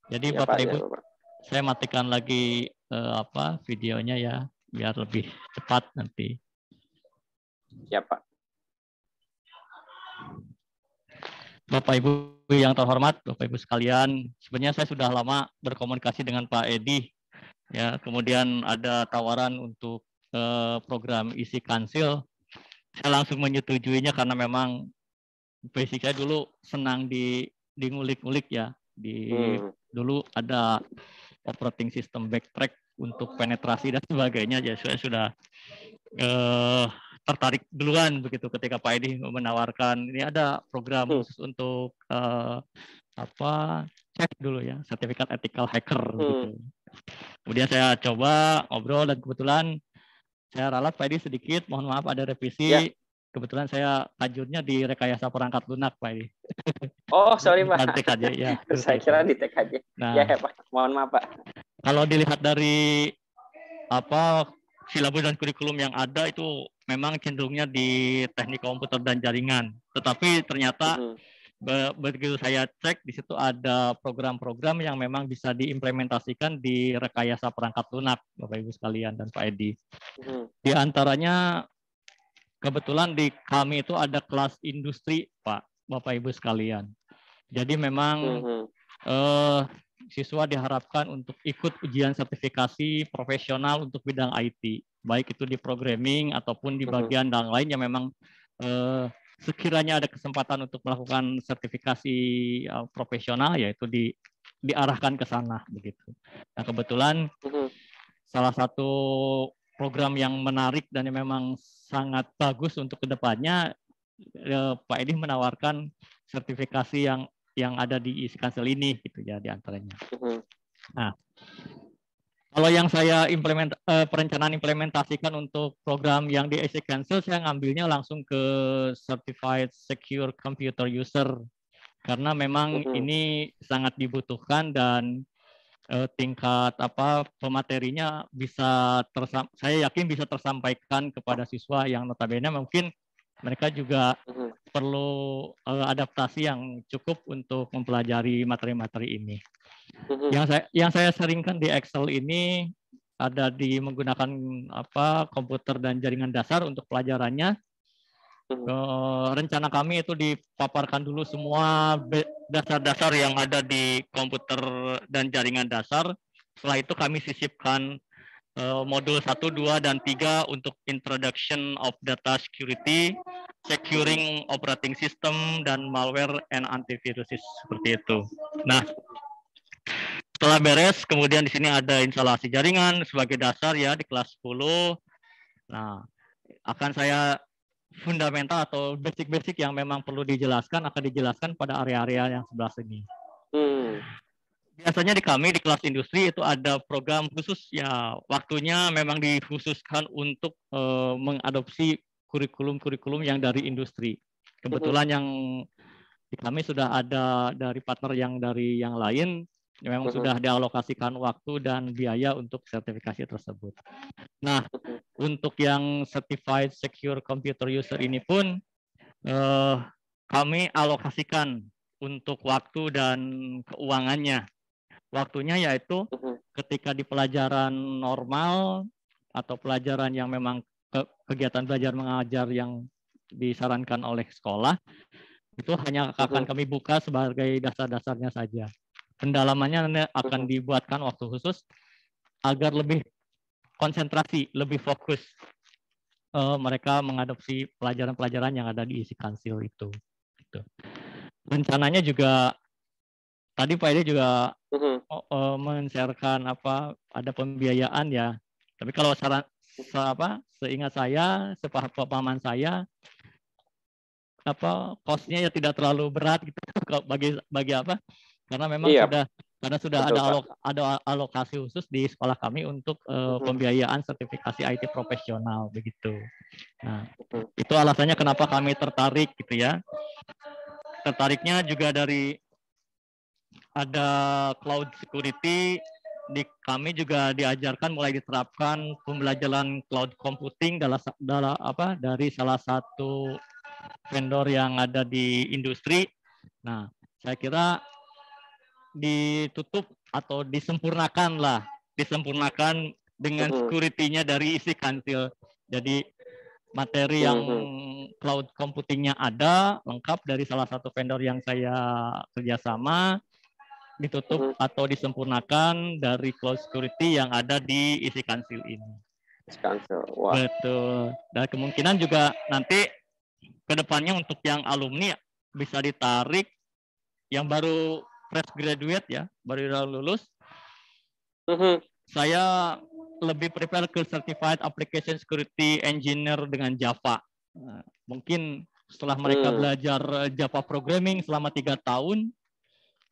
jadi Ya, Bapak Pak, Ibu, ya, Pak. saya matikan lagi videonya ya, biar lebih cepat nanti. Ya, Pak. Bapak Ibu yang terhormat, Bapak Ibu sekalian, sebenarnya saya sudah lama berkomunikasi dengan Pak Edi. Ya, kemudian ada tawaran untuk program isi kansil. Saya langsung menyetujuinya karena memang basic saya dulu senang di ngulik-ngulik ya. Dulu ada operating system backtrack untuk penetrasi dan sebagainya. Jadi saya sudah tertarik duluan begitu ketika Pak Edi menawarkan ini ada program khusus untuk cek dulu ya, sertifikat ethical hacker gitu. Kemudian saya coba ngobrol dan kebetulan Saya ralat Pak Edi sedikit, mohon maaf ada revisi. Ya. Kebetulan saya tajurnya di rekayasa perangkat lunak Pak Edi. Oh, sorry Bukan Pak. TKJ ya. Saya kira di TKJ. Nah, Ya Pak, mohon maaf Pak. kalau dilihat dari silabus dan kurikulum yang ada itu memang cenderungnya di teknik komputer dan jaringan. Tetapi ternyata begitu saya cek di situ ada program-program yang memang bisa diimplementasikan di rekayasa perangkat lunak, Bapak Ibu sekalian dan Pak Edi. Di antaranya kebetulan di kami itu ada kelas industri, Pak, Bapak Ibu sekalian. Jadi memang siswa diharapkan untuk ikut ujian sertifikasi profesional untuk bidang IT, baik itu di programming ataupun di bagian yang lain yang memang sekiranya ada kesempatan untuk melakukan sertifikasi profesional, yaitu diarahkan ke sana begitu. Nah, kebetulan salah satu program yang menarik dan yang memang sangat bagus untuk kedepannya, Pak Edi menawarkan sertifikasi yang ada di isi kansel ini, gitu ya, di antaranya. Nah, kalau yang saya perencanaan implementasikan untuk program yang di isi kansel, saya ngambilnya langsung ke Certified Secure Computer User, karena memang ini sangat dibutuhkan dan tingkat pematerinya bisa saya yakin bisa tersampaikan kepada siswa yang notabene mungkin mereka juga perlu adaptasi yang cukup untuk mempelajari materi-materi ini. Yang saya seringkan di Excel ini ada menggunakan komputer dan jaringan dasar untuk pelajarannya. Rencana kami itu dipaparkan dulu semua dasar-dasar yang ada di komputer dan jaringan dasar. Setelah itu kami sisipkan modul 1, 2, dan 3 untuk Introduction of Data Security, Securing Operating System, dan Malware and Antivirus, seperti itu. Nah, setelah beres, kemudian di sini ada instalasi jaringan sebagai dasar ya di kelas 10. Nah, akan saya fundamental atau basic-basic yang memang perlu dijelaskan akan dijelaskan pada area-area yang sebelah sini. Biasanya di kami di kelas industri itu ada program khusus ya, waktunya memang dikhususkan untuk mengadopsi kurikulum-kurikulum yang dari industri. Kebetulan yang di kami sudah ada dari partner yang dari yang lain, memang sudah dialokasikan waktu dan biaya untuk sertifikasi tersebut. Nah, untuk yang Certified Secure Computer User ini pun kami alokasikan untuk waktu dan keuangannya. Waktunya yaitu ketika di pelajaran normal atau pelajaran yang memang kegiatan belajar mengajar yang disarankan oleh sekolah, itu hanya akan kami buka sebagai dasar-dasarnya saja. Pendalamannya akan dibuatkan waktu khusus agar lebih konsentrasi, lebih fokus mereka mengadopsi pelajaran-pelajaran yang ada di isi kansil itu. Gitu. Rencananya juga tadi Pak Edi juga men-sharekan ada pembiayaan ya. Tapi kalau seingat saya, sepahaman saya, cost-nya ya tidak terlalu berat gitu bagi karena memang sudah ada alokasi khusus di sekolah kami untuk pembiayaan sertifikasi IT profesional begitu. Nah, itu alasannya kenapa kami tertarik gitu ya. Tertariknya juga dari ada cloud security, di kami juga diajarkan mulai diterapkan pembelajaran cloud computing dari salah satu vendor yang ada di industri. Nah, saya kira ditutup atau disempurnakan dengan security-nya dari isi kansil. Jadi materi yang cloud computingnya ada lengkap dari salah satu vendor yang saya kerjasama, ditutup atau disempurnakan dari cloud security yang ada di isi kansil ini. Wow. Betul. Dan kemungkinan juga nanti ke depannya untuk yang alumni bisa ditarik yang baru fresh graduate ya, baru lulus. Saya lebih prepare ke Certified Application Security Engineer dengan Java. Mungkin setelah mereka belajar Java Programming selama 3 tahun,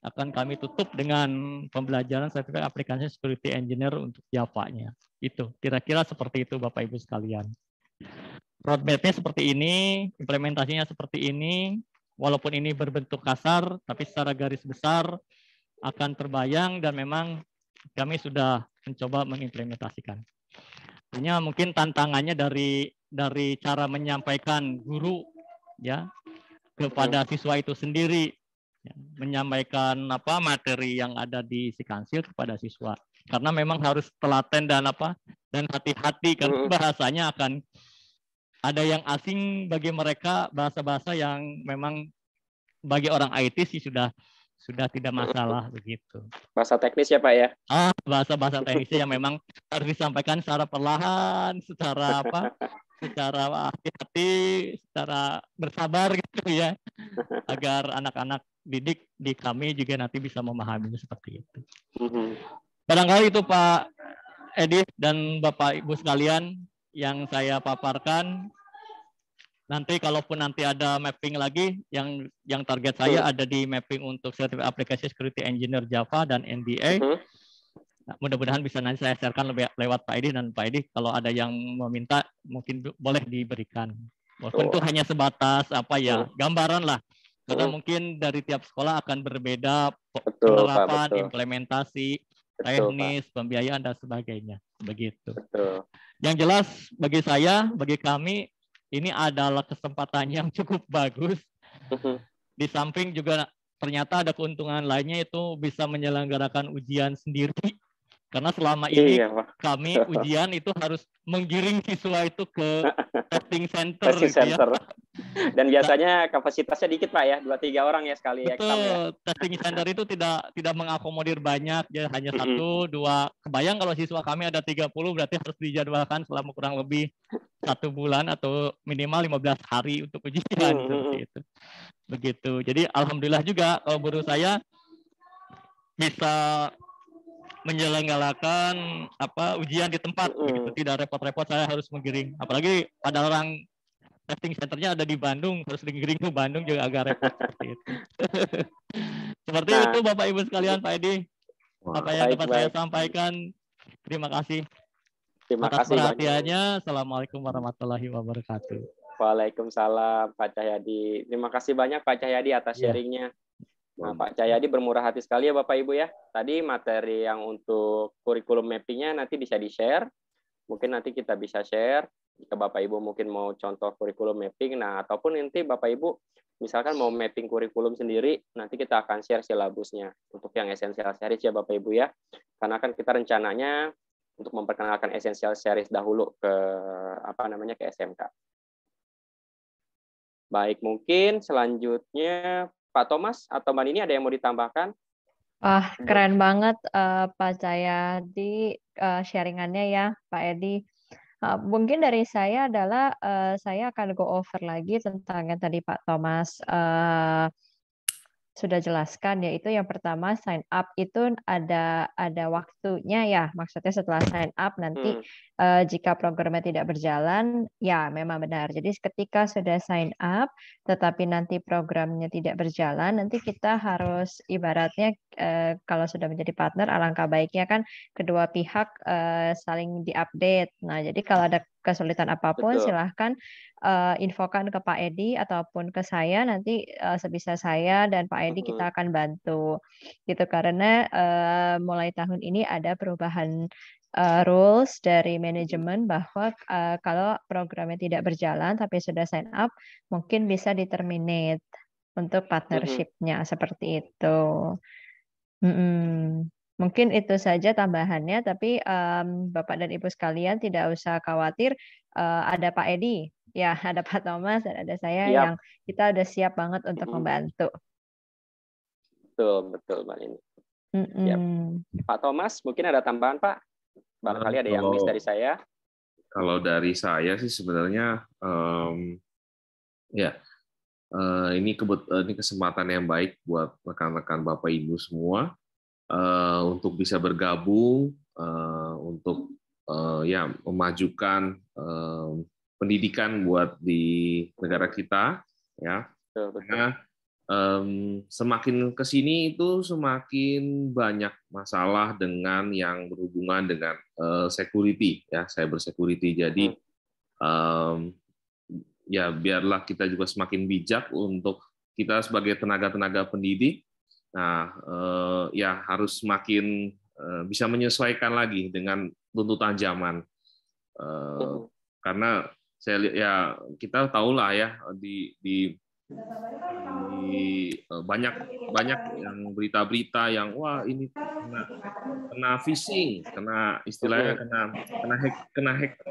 akan kami tutup dengan pembelajaran sertifikat aplikasi security engineer untuk Java-nya. Itu kira-kira seperti itu Bapak Ibu sekalian. Roadmap-nya seperti ini, implementasinya seperti ini. Walaupun ini berbentuk kasar, tapi secara garis besar akan terbayang dan memang kami sudah mencoba mengimplementasikan. Hanya mungkin tantangannya dari cara menyampaikan guru ya kepada siswa itu sendiri, ya, menyampaikan materi yang ada di si Kansil kepada siswa. Karena memang harus telaten dan hati-hati karena bahasanya akan ada yang asing bagi mereka, bahasa-bahasa yang memang bagi orang IT sih sudah tidak masalah begitu. Bahasa teknis ya Pak ya? Bahasa-bahasa teknisnya yang memang harus disampaikan secara perlahan, secara hati-hati, secara bersabar gitu ya, agar anak-anak didik di kami juga nanti bisa memahami seperti itu. Barangkali itu Pak Edi dan Bapak Ibu sekalian yang saya paparkan. Nanti kalaupun nanti ada mapping lagi, yang target saya ada di mapping untuk sertifikat aplikasi security engineer Java dan NBA. Nah, mudah-mudahan bisa nanti saya sharekan lewat Pak Edi, dan Pak Edi kalau ada yang meminta mungkin boleh diberikan. Walaupun itu hanya sebatas gambaran lah. Karena mungkin dari tiap sekolah akan berbeda penerapan, implementasi, teknis, pembiayaan dan sebagainya. Begitu. Yang jelas bagi saya, bagi kami ini adalah kesempatan yang cukup bagus. Di samping juga ternyata ada keuntungan lainnya, itu bisa menyelenggarakan ujian sendiri. Karena selama ini kami ujian itu harus menggiring siswa itu ke testing center. Ya. Dan biasanya kapasitasnya dikit Pak ya, 2-3 orang ya sekali exam ya. Testing center itu tidak mengakomodir banyak, ya hanya 1-2. Kebayang kalau siswa kami ada 30, berarti harus dijadwalkan selama kurang lebih 1 bulan atau minimal 15 hari untuk ujian seperti itu. Begitu. Jadi alhamdulillah juga kalau guru saya bisa menyelenggarakan ujian di tempat, begitu, tidak repot-repot saya harus menggiring. Apalagi pada orang testing centernya ada di Bandung, harus digiring ke Bandung juga agak repot seperti itu. Seperti itu Bapak Ibu sekalian, Pak Edi, apa yang dapat saya sampaikan. Terima kasih. Atas perhatiannya. Assalamualaikum warahmatullahi wabarakatuh. Waalaikumsalam Pak Cahyadi. Terima kasih banyak Pak Cahyadi atas sharingnya. Nah, Pak Cahyadi bermurah hati sekali ya Bapak Ibu ya. Tadi materi yang untuk kurikulum mappingnya nanti bisa di-share. Mungkin nanti kita bisa share jika Bapak Ibu mungkin mau contoh kurikulum mapping. Nah, ataupun nanti Bapak Ibu misalkan mau mapping kurikulum sendiri, nanti kita akan share silabusnya untuk yang essential series ya Bapak Ibu ya. Karena kan kita rencananya untuk memperkenalkan essential series dahulu ke ke SMK. Baik, mungkin selanjutnya Pak Thomas atau Mbak Nini ada yang mau ditambahkan? Keren banget Pak Cahyadi sharingannya ya Pak Edi. Mungkin dari saya adalah saya akan go over lagi tentang yang tadi Pak Thomas sudah jelaskan, yaitu yang pertama sign up itu ada waktunya ya, maksudnya setelah sign up nanti jika programnya tidak berjalan ya memang benar. Jadi ketika sudah sign up tetapi nanti programnya tidak berjalan, nanti kita harus ibaratnya kalau sudah menjadi partner alangkah baiknya kan kedua pihak saling diupdate. Nah, jadi kalau ada kesulitan apapun silahkan infokan ke Pak Edi ataupun ke saya, nanti sebisa saya dan Pak Edi kita akan bantu gitu, karena mulai tahun ini ada perubahan rules dari manajemen bahwa kalau programnya tidak berjalan tapi sudah sign up mungkin bisa di-terminate untuk partnership-nya seperti itu. Mungkin itu saja tambahannya, tapi Bapak dan Ibu sekalian tidak usah khawatir, ada Pak Edi, ya ada Pak Thomas dan ada saya yang kita udah siap banget untuk membantu. Betul Mbak Nini. Pak Thomas, mungkin ada tambahan Pak? Barangkali ada yang miss dari saya. Kalau dari saya sih sebenarnya ini kesempatan yang baik buat rekan-rekan Bapak Ibu semua untuk bisa bergabung untuk memajukan pendidikan buat di negara kita ya. Karena semakin ke sini itu semakin banyak masalah dengan yang berhubungan dengan security, ya, cyber security. Jadi ya biarlah kita juga semakin bijak untuk kita sebagai tenaga-tenaga pendidik. Nah, ya harus semakin bisa menyesuaikan lagi dengan tuntutan zaman. Karena saya lihat ya, kita tahulah ya di banyak yang berita-berita yang wah ini kena phishing, kena istilahnya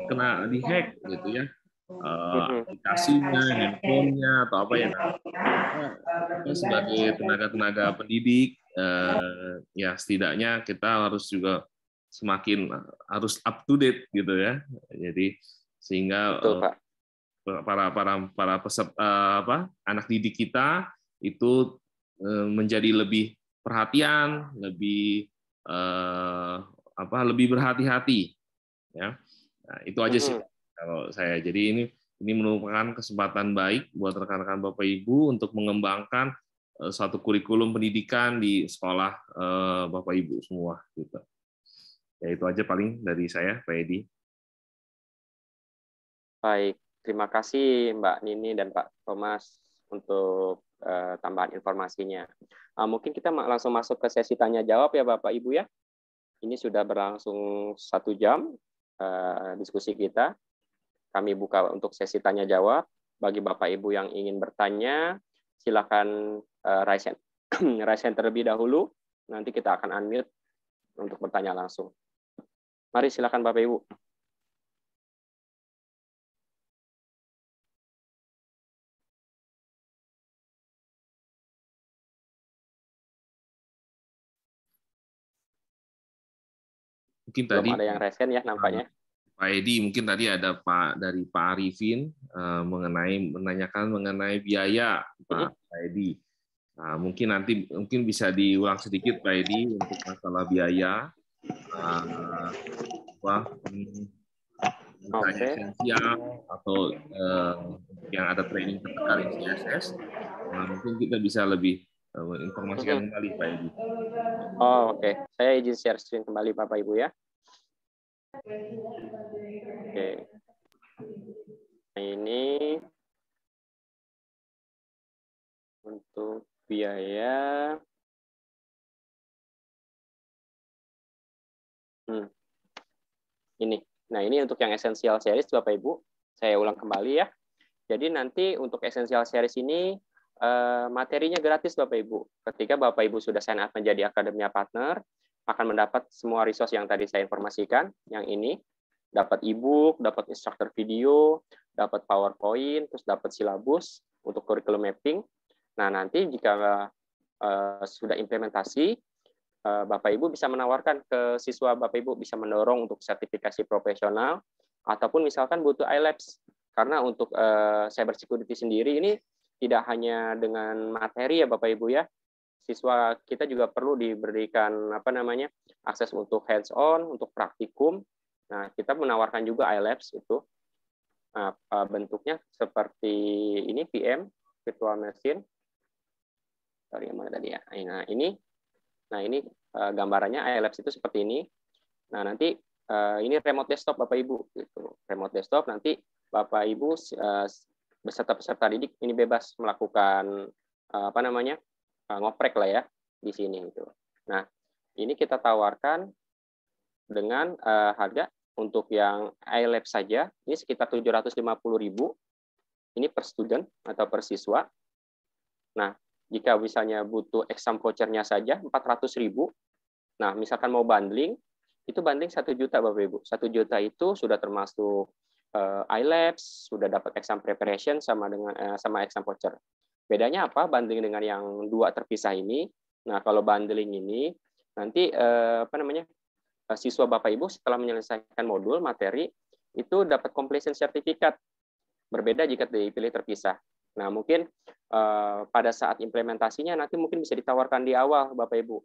kena di-hack gitu ya. Aplikasinya, handphonenya atau apa ya. Kita sebagai tenaga-tenaga pendidik ya setidaknya kita harus juga semakin harus up to date gitu ya. Jadi sehingga Betul, Pak. para peserta anak didik kita itu menjadi lebih perhatian, lebih lebih berhati-hati ya. Nah, itu aja sih kalau saya. Jadi ini merupakan kesempatan baik buat rekan-rekan Bapak Ibu untuk mengembangkan suatu kurikulum pendidikan di sekolah Bapak Ibu semua gitu. Ya itu aja paling dari saya, Pak Edi. Baik, terima kasih Mbak Nini dan Pak Thomas untuk tambahan informasinya. Mungkin kita langsung masuk ke sesi tanya jawab ya Bapak Ibu ya. Ini sudah berlangsung 1 jam diskusi kita. Kami buka untuk sesi tanya jawab. Bagi Bapak Ibu yang ingin bertanya, silakan raise hand terlebih dahulu. Nanti kita akan unmute untuk bertanya langsung. Mari silakan Bapak Ibu. Mungkin Belum tadi ada yang raise hand ya nampaknya. Pak Edi, mungkin tadi ada dari Pak Arifin menanyakan mengenai biaya Pak Edi. Nah, mungkin bisa diulang sedikit Pak Edi untuk masalah biaya. Misalnya esensial atau yang ada training terkait CSS. Nah, mungkin kita bisa lebih informasikan kembali Pak Edi. Oh, oke. Saya izin share screen kembali Bapak Ibu ya. Oke. Nah, ini untuk biaya. Ini. Nah, ini untuk yang essential series Bapak Ibu. Saya ulang kembali ya. Jadi nanti untuk essential series ini materinya gratis Bapak Ibu. Ketika Bapak Ibu sudah sign up menjadi Akademia Partner, akan mendapat semua resource yang tadi saya informasikan, yang ini, dapat e-book, dapat instructor video, dapat PowerPoint, terus dapat silabus untuk curriculum mapping. Nah, nanti jika sudah implementasi, Bapak Ibu bisa menawarkan ke siswa Bapak Ibu bisa mendorong untuk sertifikasi profesional, ataupun misalkan butuh iLabs. Karena untuk cyber security sendiri ini tidak hanya dengan materi ya Bapak Ibu ya, siswa kita juga perlu diberikan akses untuk hands-on, untuk praktikum. Nah, kita menawarkan juga iLabs itu. Nah, bentuknya seperti ini VM, virtual machine. Sorry, mana tadi ya? Nah, ini gambarannya iLabs itu seperti ini. Nah, nanti ini remote desktop Bapak Ibu gitu. Remote desktop nanti Bapak Ibu beserta peserta didik ini bebas melakukan ngoprek lah ya di sini gitu. Nah, ini kita tawarkan dengan harga untuk yang iLabs saja ini sekitar 750.000. Ini per student atau per siswa. Nah, jika misalnya butuh exam voucher-nya saja 400.000. Nah, misalkan mau bundling, itu bundling 1 juta Bapak Ibu. 1 juta itu sudah termasuk iLabs, sudah dapat exam preparation sama exam voucher. Bedanya apa bundling dengan yang 2 terpisah ini? Nah, kalau bundling ini nanti siswa Bapak Ibu setelah menyelesaikan modul materi itu dapat completion certificate. Berbeda jika dipilih terpisah. Nah, mungkin pada saat implementasinya nanti mungkin bisa ditawarkan di awal Bapak Ibu.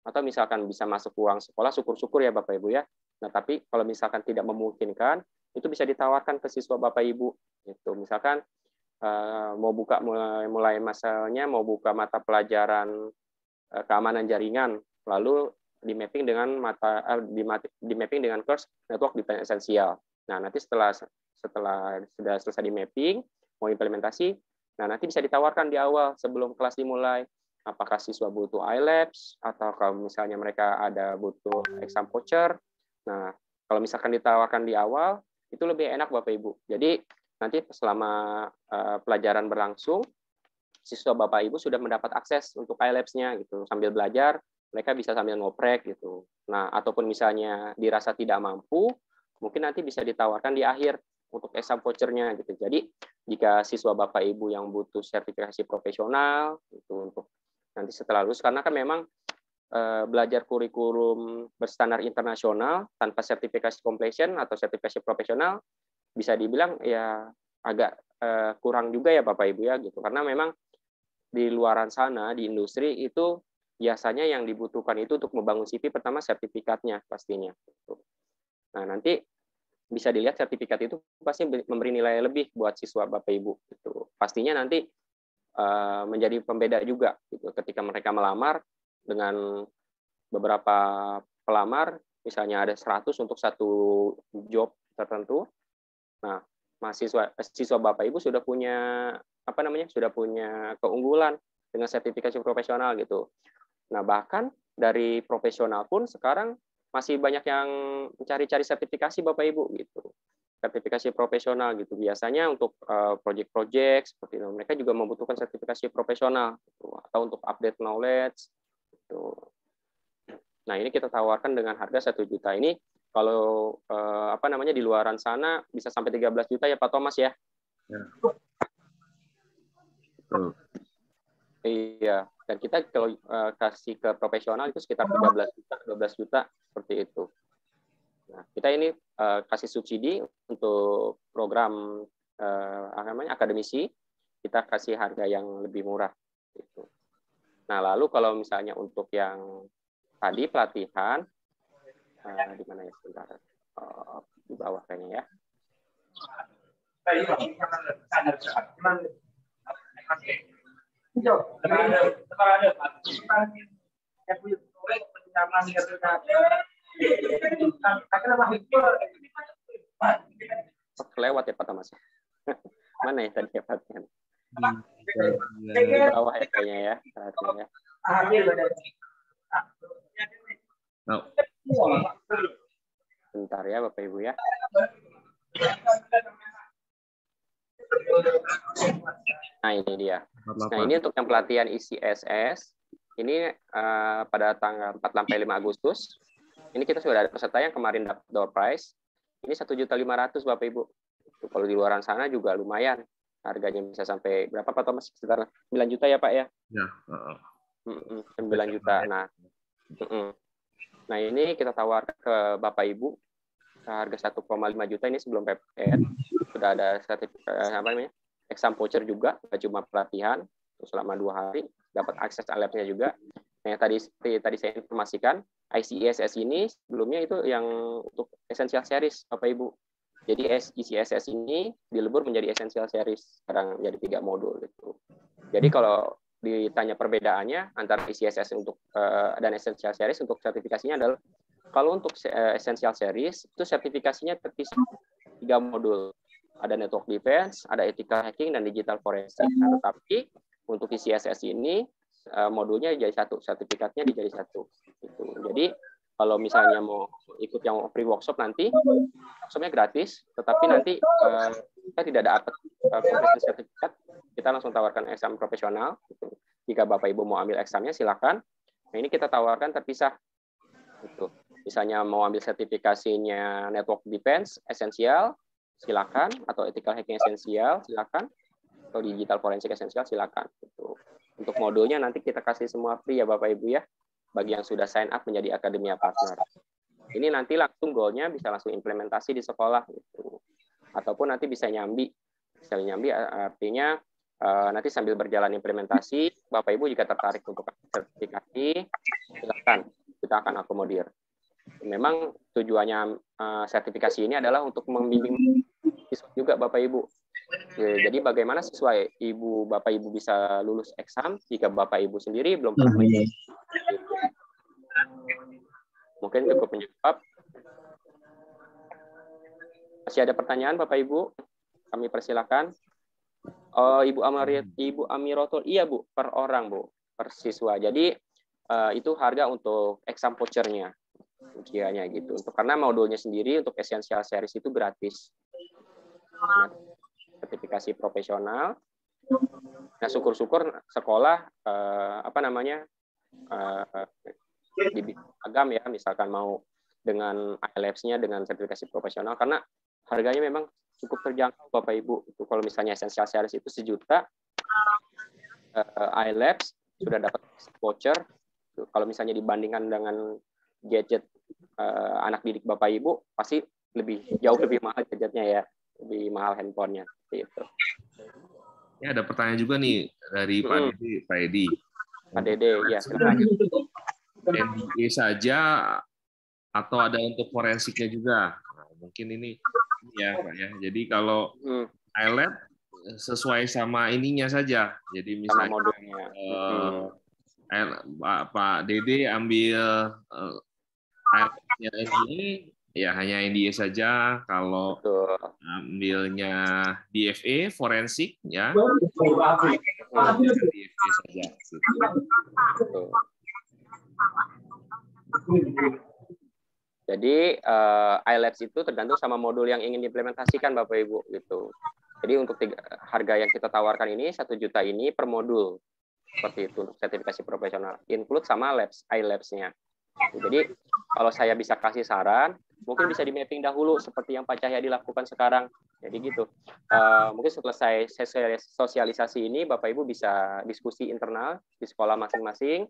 Atau misalkan bisa masuk uang sekolah, syukur-syukur ya Bapak Ibu ya. Nah, tapi kalau misalkan tidak memungkinkan, itu bisa ditawarkan ke siswa Bapak Ibu. Gitu. Misalkan mau buka mulai masalahnya mau buka mata pelajaran keamanan jaringan, lalu di mapping dengan di mapping dengan course network defense esensial. Nah, nanti setelah sudah selesai di mapping, mau implementasi, nah nanti bisa ditawarkan di awal sebelum kelas dimulai. Apakah siswa butuh iLabs atau kalau misalnya mereka ada butuh exam voucher. Nah, kalau misalkan ditawarkan di awal, itu lebih enak Bapak Ibu. Jadi nanti selama pelajaran berlangsung, siswa Bapak Ibu sudah mendapat akses untuk iLabs-nya gitu. Sambil belajar, mereka bisa sambil ngoprek gitu. Nah, ataupun misalnya dirasa tidak mampu, mungkin nanti bisa ditawarkan di akhir untuk exam voucher-nya gitu. Jadi, jika siswa Bapak Ibu yang butuh sertifikasi profesional itu untuk nanti setelah lulus, karena kan memang belajar kurikulum berstandar internasional tanpa sertifikasi completion atau sertifikasi profesional bisa dibilang ya agak kurang juga ya Bapak Ibu ya gitu. Karena memang di luaran sana di industri itu biasanya yang dibutuhkan itu untuk membangun CV pertama sertifikatnya pastinya. Nah, nanti bisa dilihat sertifikat itu pasti memberi nilai lebih buat siswa Bapak Ibu gitu. Pastinya nanti menjadi pembeda juga gitu ketika mereka melamar dengan beberapa pelamar, misalnya ada 100 untuk satu job tertentu. Nah, siswa Bapak Ibu sudah punya sudah punya keunggulan dengan sertifikasi profesional gitu. Nah, bahkan dari profesional pun sekarang masih banyak yang mencari-cari sertifikasi Bapak Ibu gitu. Sertifikasi profesional gitu. Biasanya untuk project-project seperti itu mereka juga membutuhkan sertifikasi profesional gitu. Atau untuk update knowledge gitu. Nah, ini kita tawarkan dengan harga 1 juta. Ini kalau di luaran sana bisa sampai 13 juta ya Pak Thomas ya. Ya. Iya, dan kita kalau kasih ke profesional itu sekitar 13 juta, 12 juta seperti itu. Nah, kita ini kasih subsidi untuk program akademisi, kita kasih harga yang lebih murah gitu. Nah, lalu kalau misalnya untuk yang tadi pelatihan di mana ya sebentar, di bawah kayaknya ya. Kelewat ya Pak Thomas. Mana ya tadi ya pelatihan? Di bawah ya kayaknya ya. Bentar ya Bapak Ibu ya. Nah, ini dia. Nah, ini untuk yang pelatihan ICSS. Ini pada tanggal 4 sampai 5 Agustus. Ini kita sudah ada peserta yang kemarin dapat door prize. Ini 1.500.000 Bapak Ibu. Kalau di luaran sana juga lumayan. Harganya bisa sampai berapa Pak Thomas? Sekitar 9 juta ya Pak ya? Ya. 9 juta. Nah, ini kita tawarkan ke Bapak Ibu harga 1,5 juta ini sebelum PPN. Sudah ada sertifikat exam voucher juga, nggak cuma pelatihan selama 2 hari, dapat akses lab-nya juga. Nah, tadi saya informasikan ICSS ini sebelumnya itu yang untuk essential series Bapak Ibu. Jadi ICSS ini dilebur menjadi essential series, sekarang jadi 3 modul gitu. Jadi kalau ditanya perbedaannya antara ICSS untuk dan essential series untuk sertifikasinya adalah kalau untuk essential series itu sertifikasinya terpisah 3 modul. Ada network defense, ada ethical hacking dan digital forensik. Nah, tetapi untuk ICSS ini modulnya jadi 1, sertifikatnya dijadi 1. Gitu. Jadi kalau misalnya mau ikut yang free workshop nanti, workshopnya gratis, tetapi nanti kita tidak dapat professional sertifikat, kita langsung tawarkan exam profesional. Gitu. Jika Bapak Ibu mau ambil examnya silakan. Nah, ini kita tawarkan terpisah. Gitu. Misalnya mau ambil sertifikasinya network defense esensial, silakan, atau ethical hacking esensial, silakan, atau digital forensik esensial, silakan. Gitu. Untuk modulnya nanti kita kasih semua free ya Bapak Ibu ya, bagi yang sudah sign up menjadi Akademia Partner. Ini nanti langsung goalnya bisa langsung implementasi di sekolah gitu. Ataupun nanti bisa nyambi. Bisa nyambi artinya nanti sambil berjalan implementasi, Bapak Ibu jika tertarik untuk sertifikasi, silakan, kita akan akomodir. Memang tujuannya sertifikasi ini adalah untuk membimbing siswa juga Bapak Ibu. Jadi bagaimana sesuai Bapak Ibu bisa lulus eksam jika Bapak Ibu sendiri belum pernah menjadi. Mungkin cukup menjawab. Masih ada pertanyaan Bapak Ibu? Kami persilakan. Oh, Ibu Amirotul, iya Bu, per orang Bu, per siswa. Jadi itu harga untuk exam vouchernya, ujiannya gitu. Karena modulnya sendiri untuk Essential Series itu gratis. Sertifikasi profesional. Nah, syukur-syukur sekolah di agam ya, misalkan mau dengan IELTS-nya dengan sertifikasi profesional, karena harganya memang cukup terjangkau Bapak Ibu. Itu kalau misalnya Essential Series itu 1 juta, IELTS sudah dapat voucher. Kalau misalnya dibandingkan dengan gadget anak didik Bapak Ibu, pasti jauh lebih mahal gadgetnya ya, lebih mahal handphonenya. Gitu. Ya, ada pertanyaan juga nih dari Pak Edi. Pak Dede, ya silakan. NDA saja atau ada untuk forensiknya juga? Nah, mungkin ini ya Pak ya. Jadi kalau IELTS sesuai sama ininya saja. Jadi misalnya Pak Dede ambil IELTS-nya NDA, ya hanya NDA saja. Kalau ambilnya DFA forensik ya DFA saja. Jadi IELTS itu tergantung sama modul yang ingin diimplementasikan Bapak Ibu gitu. Jadi untuk harga yang kita tawarkan ini 1 juta ini per modul. Seperti itu untuk sertifikasi profesional. Include sama IELTS-nya. Jadi kalau saya bisa kasih saran, mungkin bisa di mapping dahulu seperti yang Pak Cahyadi lakukan sekarang. Jadi gitu. Mungkin selesai sosialisasi ini, Bapak Ibu bisa diskusi internal di sekolah masing-masing.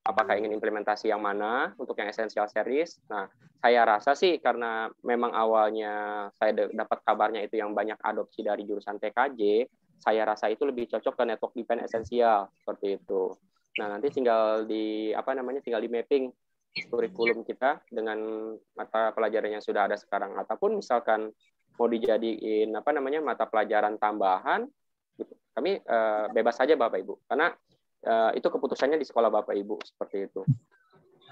Apakah ingin implementasi yang mana untuk yang Essential Series? Nah, saya rasa sih karena memang awalnya saya dapat kabarnya itu yang banyak adopsi dari jurusan TKJ, saya rasa itu lebih cocok ke network defense esensial seperti itu. Nah, nanti tinggal di mapping kurikulum kita dengan mata pelajaran yang sudah ada sekarang, ataupun misalkan mau dijadiin mata pelajaran tambahan, gitu. Kami bebas saja Bapak Ibu, karena itu keputusannya di sekolah Bapak Ibu seperti itu.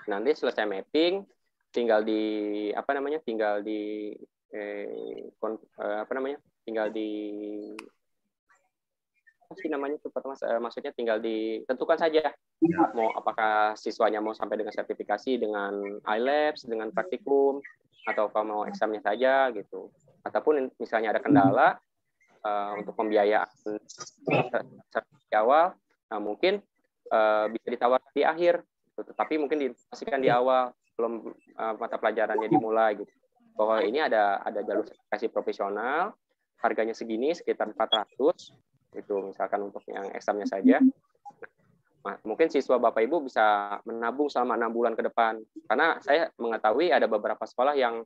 Nanti selesai mapping, tinggal di maksudnya tinggal ditentukan saja mau apakah siswanya mau sampai dengan sertifikasi dengan IELTS dengan praktikum atau mau eksamnya saja gitu, ataupun misalnya ada kendala untuk pembiayaan di awal, nah mungkin bisa ditawarkan di akhir, tetapi mungkin diinformasikan di awal belum mata pelajarannya dimulai gitu, bahwa ini ada jalur sertifikasi profesional, harganya segini sekitar 400 itu misalkan untuk yang eksamnya saja. Nah, mungkin siswa Bapak Ibu bisa menabung selama 6 bulan ke depan, karena saya mengetahui ada beberapa sekolah yang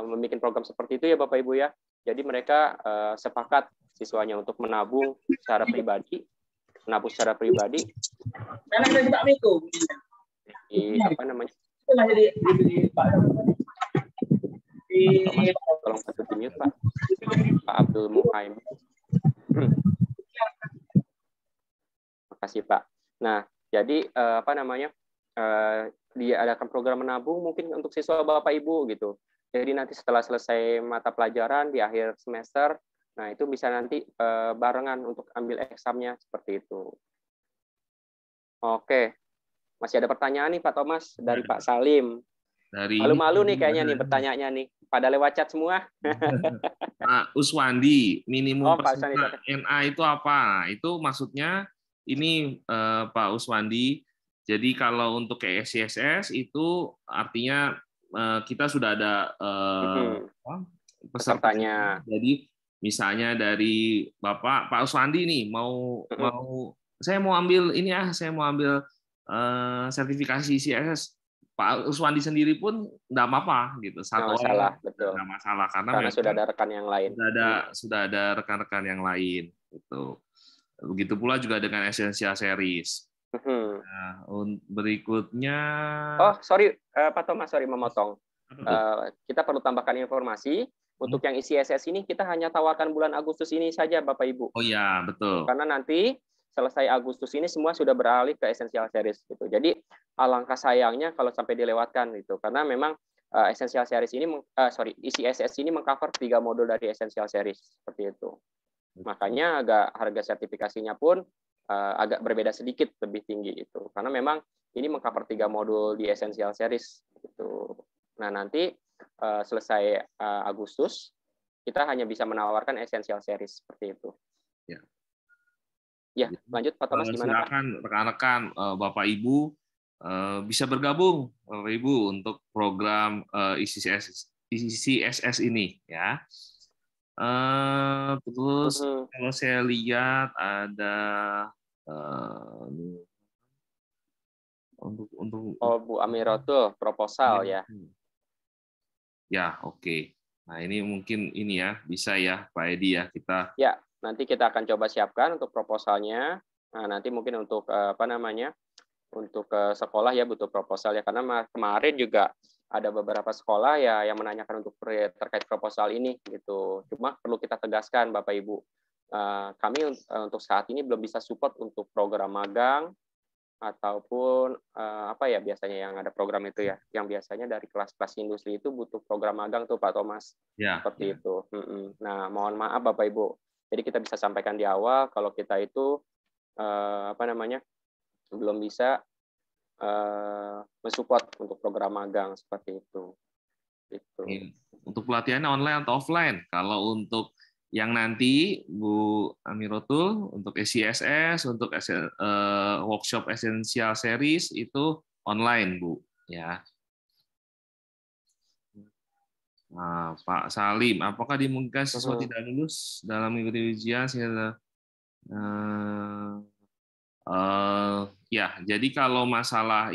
membuat program seperti itu ya Bapak Ibu ya. Jadi mereka sepakat siswanya untuk menabung secara pribadi, di tolong satu mute Pak Abdul Muhaim. Makasih Pak. Nah, jadi diadakan program menabung mungkin untuk siswa Bapak Ibu gitu. Jadi nanti setelah selesai mata pelajaran di akhir semester, nah itu bisa nanti barengan untuk ambil eksamnya seperti itu. Oke, masih ada pertanyaan nih Pak Thomas dari Pak Salim. Malu-malu nih kayaknya nih pertanyaannya nih. Pada lewat chat semua. Pak Uswandi, minimum peserta NA itu apa? Itu maksudnya ini Pak Uswandi. Jadi kalau untuk KSCSS itu artinya kita sudah ada pesertanya. Jadi misalnya dari Pak Uswandi nih saya mau ambil sertifikasi CSS. Pak Uswandi sendiri pun nggak apa-apa gitu. Nggak masalah karena sudah ada rekan yang lain. Sudah ada rekan-rekan yang lain gitu. Begitu pula juga dengan Essential Series. Nah, berikutnya. Oh, sorry Pak Thomas, memotong. Kita perlu tambahkan informasi Untuk yang ICSS ini kita hanya tawarkan bulan Agustus ini saja, Bapak Ibu. Oh ya, betul. Karena nanti selesai Agustus ini semua sudah beralih ke Essential Series gitu. Jadi alangkah sayangnya kalau sampai dilewatkan gitu. Karena memang Essential Series ini ICSS ini mengcover 3 modul dari Essential Series seperti itu. Makanya harga sertifikasinya pun agak berbeda sedikit, lebih tinggi itu. Karena memang ini mengcover 3 modul di Essential Series gitu. Nah, nanti selesai Agustus kita hanya bisa menawarkan Essential Series seperti itu. Ya. Ya, lanjut Pak Thomas, gimana Pak? Silakan rekan-rekan Bapak Ibu bisa bergabung Bapak Ibu untuk program ICSS ini ya. Terus kalau saya lihat ada untuk Bu Amirotul proposal ya. Ya, oke. Nah, ini mungkin ini ya, bisa ya Pak Edi ya, kita. Ya, nanti kita akan coba siapkan untuk proposalnya. Nah, nanti mungkin untuk untuk sekolah ya butuh proposal ya, karena kemarin juga ada beberapa sekolah ya yang menanyakan untuk terkait proposal ini gitu. Cuma perlu kita tegaskan Bapak Ibu, kami untuk saat ini belum bisa support untuk program magang ataupun apa ya biasanya yang ada program itu ya, yang biasanya dari kelas-kelas industri itu butuh program magang tuh Pak Thomas, seperti itu. Nah, mohon maaf Bapak Ibu, jadi kita bisa sampaikan di awal kalau kita itu belum bisa mensupport untuk program magang seperti itu. Untuk pelatihannya online atau offline? Kalau untuk yang nanti Bu Amirotul untuk ICSS, untuk workshop Essential Series itu online Bu, ya. Nah, Pak Salim, apakah dimungkinkan siswa tidak lulus dalam mengikuti ujian sehingga ya, jadi kalau masalah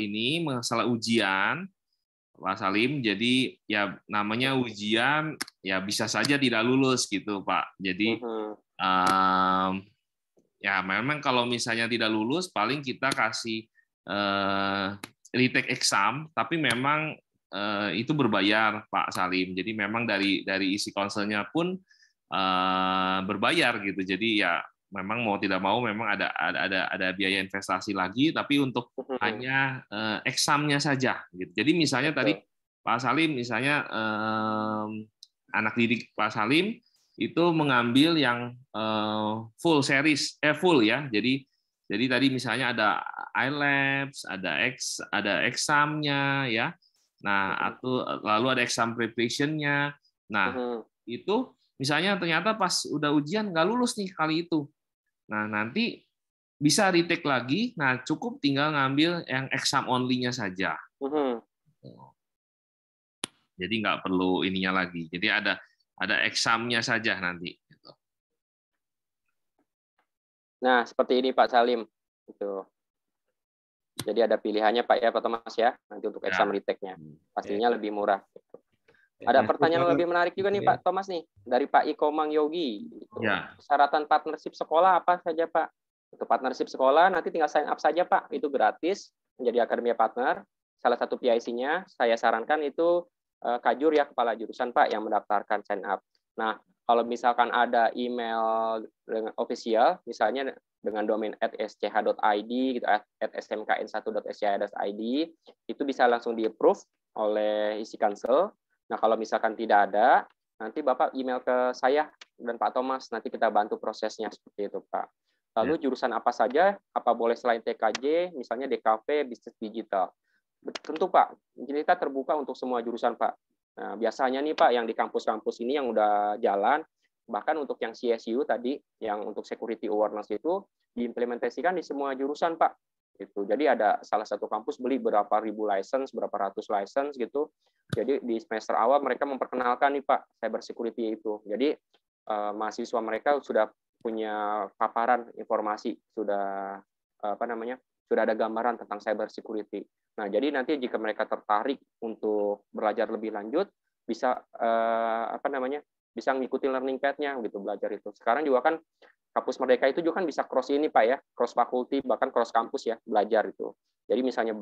ujian, Pak Salim, jadi ya namanya ujian ya bisa saja tidak lulus gitu Pak. Jadi ya memang kalau misalnya tidak lulus paling kita kasih retake exam, tapi memang itu berbayar Pak Salim. Jadi memang dari isi konselnya pun berbayar gitu. Jadi ya memang mau tidak mau memang ada biaya investasi lagi, tapi untuk hanya examnya saja gitu. Jadi misalnya tadi Pak Salim misalnya anak didik Pak Salim itu mengambil yang full series full ya. Jadi tadi misalnya ada iLabs, ada examnya ya. Nah, atau lalu ada exam preparation-nya. Nah, itu misalnya ternyata pas udah ujian nggak lulus nih kali itu. Nah, nanti bisa retake lagi. Nah, cukup tinggal ngambil yang exam only-nya saja. Jadi nggak perlu ininya lagi. Jadi ada examnya saja nanti. Nah, seperti ini Pak Salim. Gitu. Jadi ada pilihannya Pak ya, Pak Thomas ya, nanti untuk exam retake-nya. Pastinya lebih murah. Gitu. Ada pertanyaan lebih menarik juga nih Pak Thomas nih, dari Pak Iko Mang Yogi. Gitu. Persyaratan partnership sekolah apa saja Pak? Untuk partnership sekolah nanti tinggal sign up saja Pak, itu gratis menjadi akademia partner. Salah satu PIC-nya saya sarankan itu Kajur ya, kepala jurusan Pak yang mendaftarkan sign up. Nah, kalau misalkan ada email dengan official, misalnya dengan domain @sch.id gitu, @smkn1.sch.id, itu bisa langsung di-approve oleh isi council. Nah, kalau misalkan tidak ada, nanti Bapak email ke saya dan Pak Thomas, nanti kita bantu prosesnya seperti itu, Pak. Lalu jurusan apa saja, apa boleh selain TKJ, misalnya DKV, bisnis digital. Tentu Pak, kita terbuka untuk semua jurusan Pak. Nah, biasanya nih Pak, yang di kampus-kampus ini yang udah jalan, bahkan untuk yang CSU tadi, yang untuk security awareness itu, diimplementasikan di semua jurusan Pak. Gitu. Jadi ada salah satu kampus beli berapa ribu license, berapa ratus license gitu. Jadi di semester awal mereka memperkenalkan nih Pak, cyber security itu. Jadi mahasiswa mereka sudah punya paparan informasi, sudah sudah ada gambaran tentang cyber security. Nah, jadi nanti jika mereka tertarik untuk belajar lebih lanjut, bisa bisa mengikuti learning path-nya gitu, belajar itu. Sekarang juga kan kampus Merdeka itu juga kan bisa cross ini Pak ya, cross fakulti bahkan cross kampus ya, belajar itu. Jadi misalnya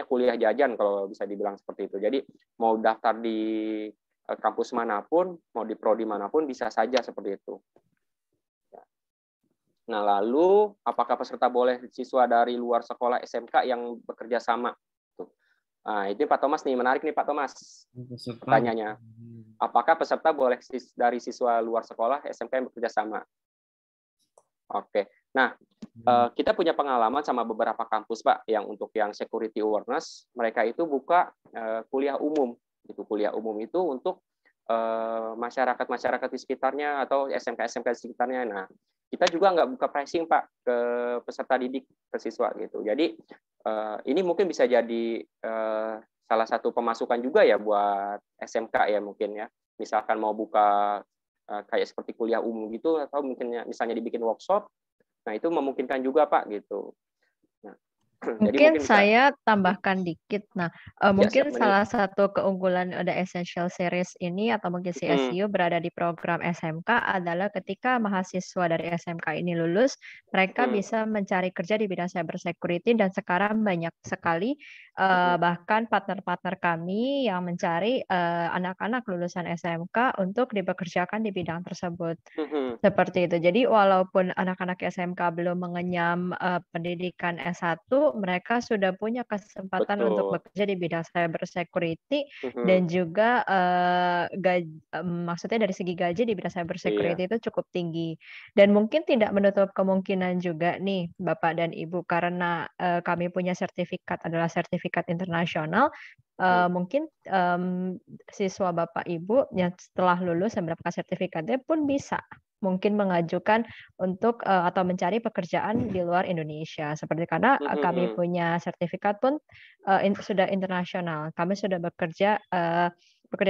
kuliah jajan kalau bisa dibilang seperti itu. Jadi mau daftar di kampus manapun, mau di prodi manapun bisa saja seperti itu. Nah, lalu apakah peserta boleh siswa dari luar sekolah SMK yang bekerja sama? Nah, itu Pak Thomas nih, menarik nih Pak Thomas. Pertanyaannya, apakah peserta boleh dari siswa luar sekolah SMK yang bekerja sama? Oke. Nah, kita punya pengalaman sama beberapa kampus Pak, yang untuk yang security awareness, mereka itu buka kuliah umum. Kuliah umum itu untuk masyarakat di sekitarnya atau SMK di sekitarnya. Nah, kita juga nggak buka pricing Pak ke peserta didik, ke siswa gitu. Jadi ini mungkin bisa jadi salah satu pemasukan juga ya buat SMK ya mungkin ya. Misalkan mau buka kayak seperti kuliah umum gitu, atau mungkin misalnya dibikin workshop, nah itu memungkinkan juga Pak gitu. Nah, mungkin saya tambahkan dikit. Nah, mungkin siap, salah satu keunggulan ada Essential Series ini atau mungkin CSU berada di program SMK adalah ketika mahasiswa dari SMK ini lulus, mereka bisa mencari kerja di bidang cyber security, dan sekarang banyak sekali bahkan partner-partner kami yang mencari anak-anak lulusan SMK untuk dipekerjakan di bidang tersebut. Seperti itu. Jadi walaupun anak-anak SMK belum mengenyam pendidikan S1, mereka sudah punya kesempatan untuk bekerja di bidang cyber security, dan juga maksudnya dari segi gaji di bidang cyber security itu cukup tinggi. Dan mungkin tidak menutup kemungkinan juga nih Bapak dan Ibu, karena kami punya sertifikat adalah sertifikat internasional. Mungkin siswa Bapak Ibu yang setelah lulus dan mendapatkan sertifikatnya pun bisa mungkin mengajukan untuk atau mencari pekerjaan di luar Indonesia, seperti karena kami punya sertifikat pun sudah internasional. Kami sudah bekerja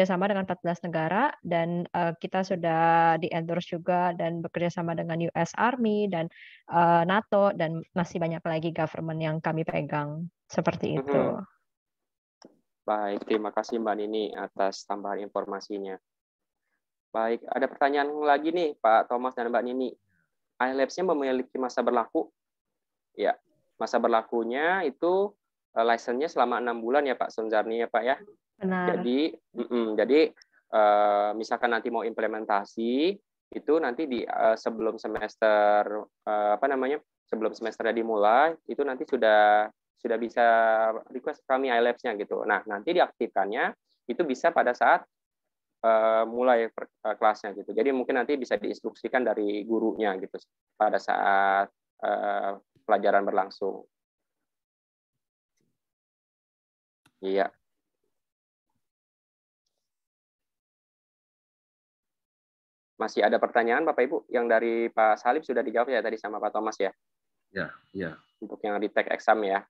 sama dengan 14 negara, dan kita sudah di-endorse juga dan bekerja sama dengan US Army dan NATO, dan masih banyak lagi government yang kami pegang seperti itu. Baik, terima kasih Mbak Nini atas tambahan informasinya. Baik, ada pertanyaan lagi nih Pak Thomas dan Mbak Nini. iLabs-nya memiliki masa berlaku? Ya, masa berlakunya itu license-nya selama 6 bulan ya Pak Sunjarni ya Pak ya. Benar. Jadi misalkan nanti mau implementasi itu nanti di sebelum semester sebelum semesternya dimulai itu nanti sudah bisa request kami iLabs-nya gitu. Nah, nanti diaktifkannya itu bisa pada saat mulai kelasnya gitu. Jadi mungkin nanti bisa diinstruksikan dari gurunya gitu pada saat pelajaran berlangsung. Iya. Masih ada pertanyaan Bapak Ibu? Yang dari Pak Salib sudah dijawab ya tadi sama Pak Thomas ya? Ya. Untuk yang retake exam ya.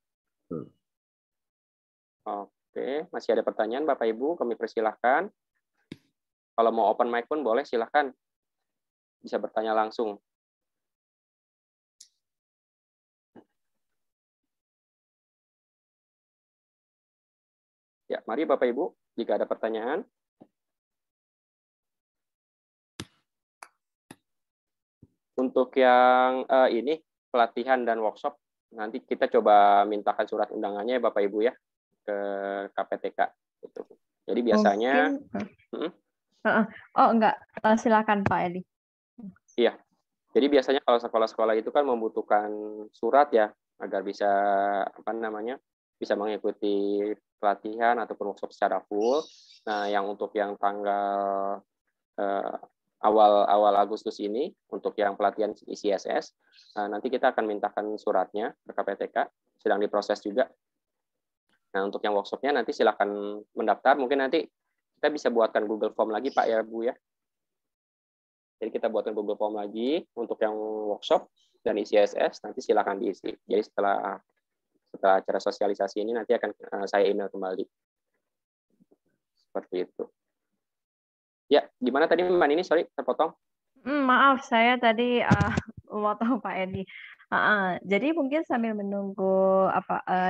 Oke, masih ada pertanyaan Bapak Ibu? Kami persilahkan. Kalau mau open mic pun boleh, silahkan. Bisa bertanya langsung. Ya, mari Bapak Ibu, jika ada pertanyaan. Untuk yang ini, pelatihan dan workshop, nanti kita coba mintakan surat undangannya ya Bapak Ibu ya, ke KPTK. Gitu. Jadi biasanya... Oh enggak, silakan Pak Edi. Iya, jadi biasanya kalau sekolah-sekolah itu kan membutuhkan surat ya agar bisa bisa mengikuti pelatihan ataupun workshop secara full. Nah, yang untuk yang tanggal awal Agustus ini untuk yang pelatihan ICSS, nanti kita akan mintakan suratnya ke KPTK, sedang diproses juga. Nah, untuk yang workshopnya nanti silakan mendaftar. Mungkin nanti kita bisa buatkan Google Form lagi Pak ya Bu ya. Jadi kita buatkan Google Form lagi untuk yang workshop dan ICSS, nanti silakan diisi. Jadi setelah acara sosialisasi ini nanti akan saya email kembali. Seperti itu. Ya, gimana tadi Mbak Nini? Sorry, terpotong. Maaf, saya tadi potong Pak Edi. Jadi mungkin sambil menunggu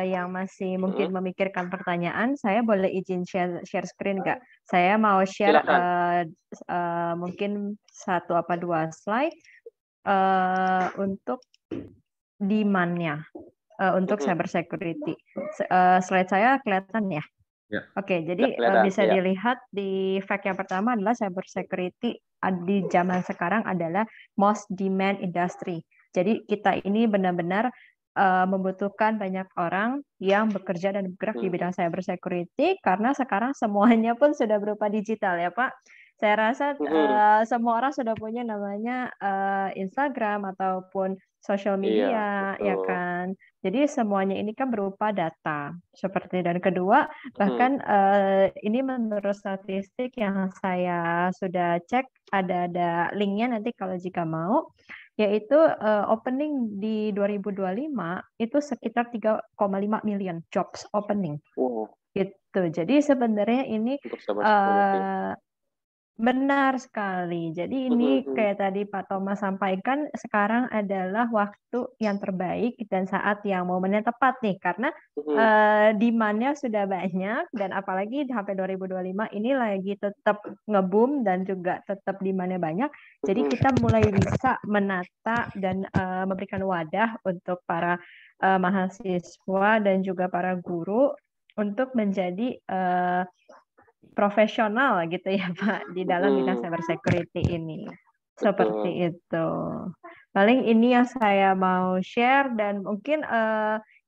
yang masih mungkin memikirkan pertanyaan, saya boleh izin share screen nggak? Saya mau share mungkin 1 atau 2 slide untuk demand-nya untuk cyber security. Slide saya kelihatan ya? Ya. Oke, jadi bisa dilihat di fact yang pertama adalah cyber security di zaman sekarang adalah most demand industry. Jadi kita ini benar-benar membutuhkan banyak orang yang bekerja dan bergerak di bidang cyber security karena sekarang semuanya pun sudah berupa digital ya Pak. Saya rasa semua orang sudah punya namanya Instagram ataupun social media, ya kan. Jadi semuanya ini kan berupa data seperti. Dan kedua, bahkan ini menurut statistik yang saya sudah cek, ada linknya nanti kalau jika mau, yaitu opening di 2025 itu sekitar 3,5 million jobs opening. Gitu. Jadi sebenarnya ini benar sekali. Jadi ini kayak tadi Pak Thomas sampaikan, sekarang adalah waktu yang terbaik dan saat yang momennya tepat nih, karena demand-nya sudah banyak, dan apalagi sampai 2025 ini lagi tetap nge-boom dan juga tetap demand-nya banyak. Jadi kita mulai bisa menata dan memberikan wadah untuk para mahasiswa dan juga para guru untuk menjadi profesional gitu ya Pak di dalam bidang cyber security ini. Seperti itu. Paling ini yang saya mau share, dan mungkin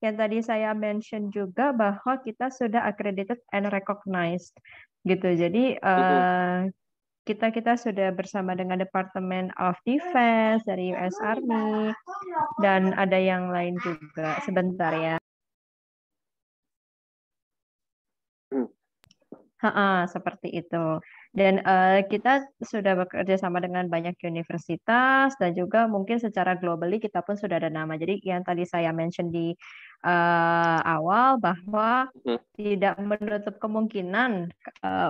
yang tadi saya mention juga bahwa kita sudah accredited and recognized gitu. Jadi kita sudah bersama dengan Department of Defense dari US Army dan ada yang lain juga. Sebentar ya. Seperti itu. Dan kita sudah bekerja sama dengan banyak universitas dan juga mungkin secara globally kita pun sudah ada nama. Jadi yang tadi saya mention di awal bahwa tidak menutup kemungkinan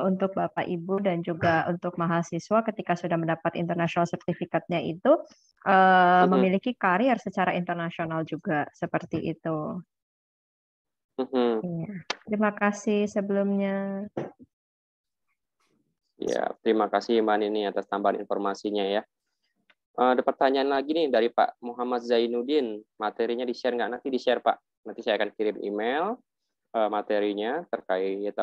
untuk Bapak Ibu dan juga untuk mahasiswa ketika sudah mendapat international certificate-nya itu memiliki karir secara internasional juga, seperti itu. Ya. Terima kasih sebelumnya. Ya, terima kasih Mbak Nini atas tambahan informasinya ya. Ada pertanyaan lagi nih dari Pak Muhammad Zainuddin. Materinya di-share nggak? Nanti di-share Pak. Nanti saya akan kirim email materinya terkait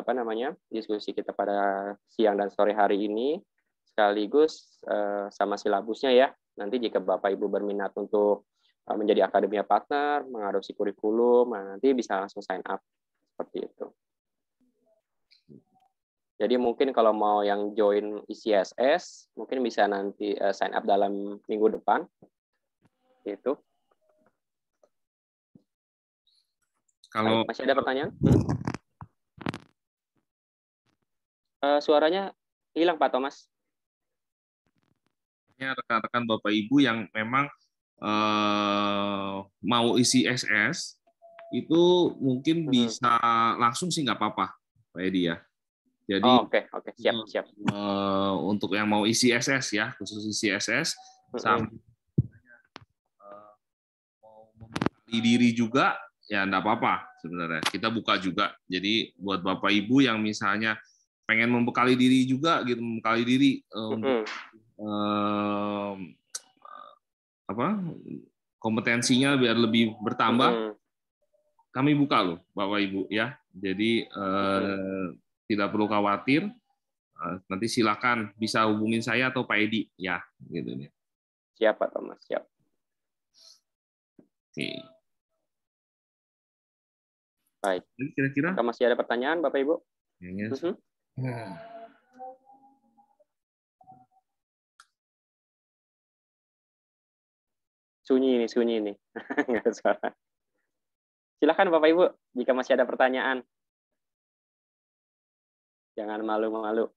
diskusi kita pada siang dan sore hari ini, sekaligus sama silabusnya ya. Nanti jika Bapak Ibu berminat untuk menjadi akademia partner, mengadopsi kurikulum, nanti bisa langsung sign up seperti itu. Jadi mungkin kalau mau yang join ICSS, mungkin bisa nanti sign up dalam minggu depan. Itu. Kalau masih ada pertanyaan? Suaranya hilang Pak Thomas. Rekan-rekan Bapak Ibu yang memang mau isi SS itu mungkin bisa langsung sih nggak apa-apa Pak Edi ya. Jadi oke, siap. Untuk yang mau isi SS ya, khusus isi SS sama mau membekali diri juga ya enggak apa-apa sebenarnya. Kita buka juga. Jadi buat Bapak Ibu yang misalnya pengen membekali diri juga gitu, membekali diri untuk kompetensinya biar lebih bertambah. Kami buka loh Bapak Ibu ya. Jadi tidak perlu khawatir. Nanti silakan bisa hubungin saya atau Pak Edi ya gitu nih. Siap Pak Thomas, siap. Oke. Baik. Kira-kira masih ada pertanyaan Bapak Ibu? Sunyi nih. Nggak ada suara. Silakan Bapak Ibu, jika masih ada pertanyaan. Jangan malu-malu.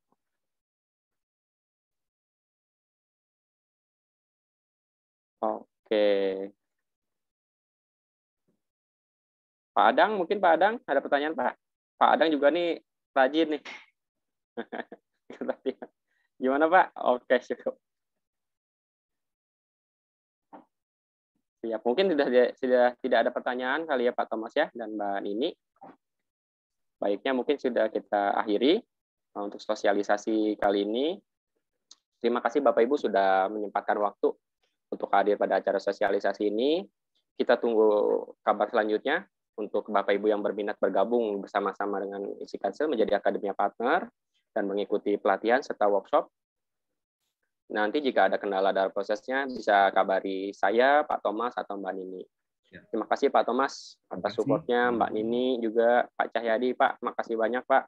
Oke. Pak Adang, mungkin Pak Adang ada pertanyaan Pak? Pak Adang juga nih rajin nih. Gimana Pak? Oke, cukup. Siap. Mungkin sudah tidak ada pertanyaan kali ya Pak Thomas ya dan Mbak Nini. Baiknya mungkin sudah kita akhiri untuk sosialisasi kali ini. Terima kasih Bapak Ibu sudah menyempatkan waktu untuk hadir pada acara sosialisasi ini. Kita tunggu kabar selanjutnya untuk Bapak Ibu yang berminat bergabung bersama-sama dengan isi Kansel menjadi akademia partner dan mengikuti pelatihan serta workshop. Nanti jika ada kendala dalam prosesnya bisa kabari saya, Pak Thomas atau Mbak Nini. Terima kasih Pak Thomas atas supportnya, Mbak Nini juga, Pak Cahyadi. Pak, makasih banyak Pak.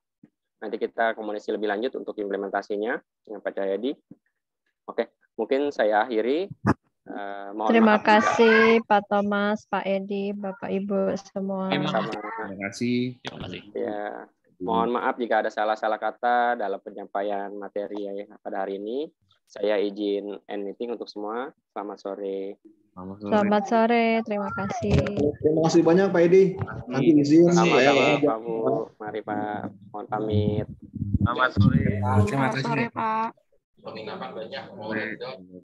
Nanti kita komunikasi lebih lanjut untuk implementasinya dengan Pak Cahyadi. Oke, mungkin saya akhiri. Terima kasih Pak Thomas, Pak Edi, Bapak Ibu semua. Terima kasih. Ya, mohon maaf jika ada salah-salah kata dalam penyampaian materi pada hari ini. Saya izin end meeting untuk semua. Selamat sore. Selamat sore, terima kasih. Terima kasih banyak Pak Edi. Nanti izin. Sama-sama Pak Bu. Mari Pak, mohon pamit. Selamat sore. Selamat sore Pak. Penginapan banyak.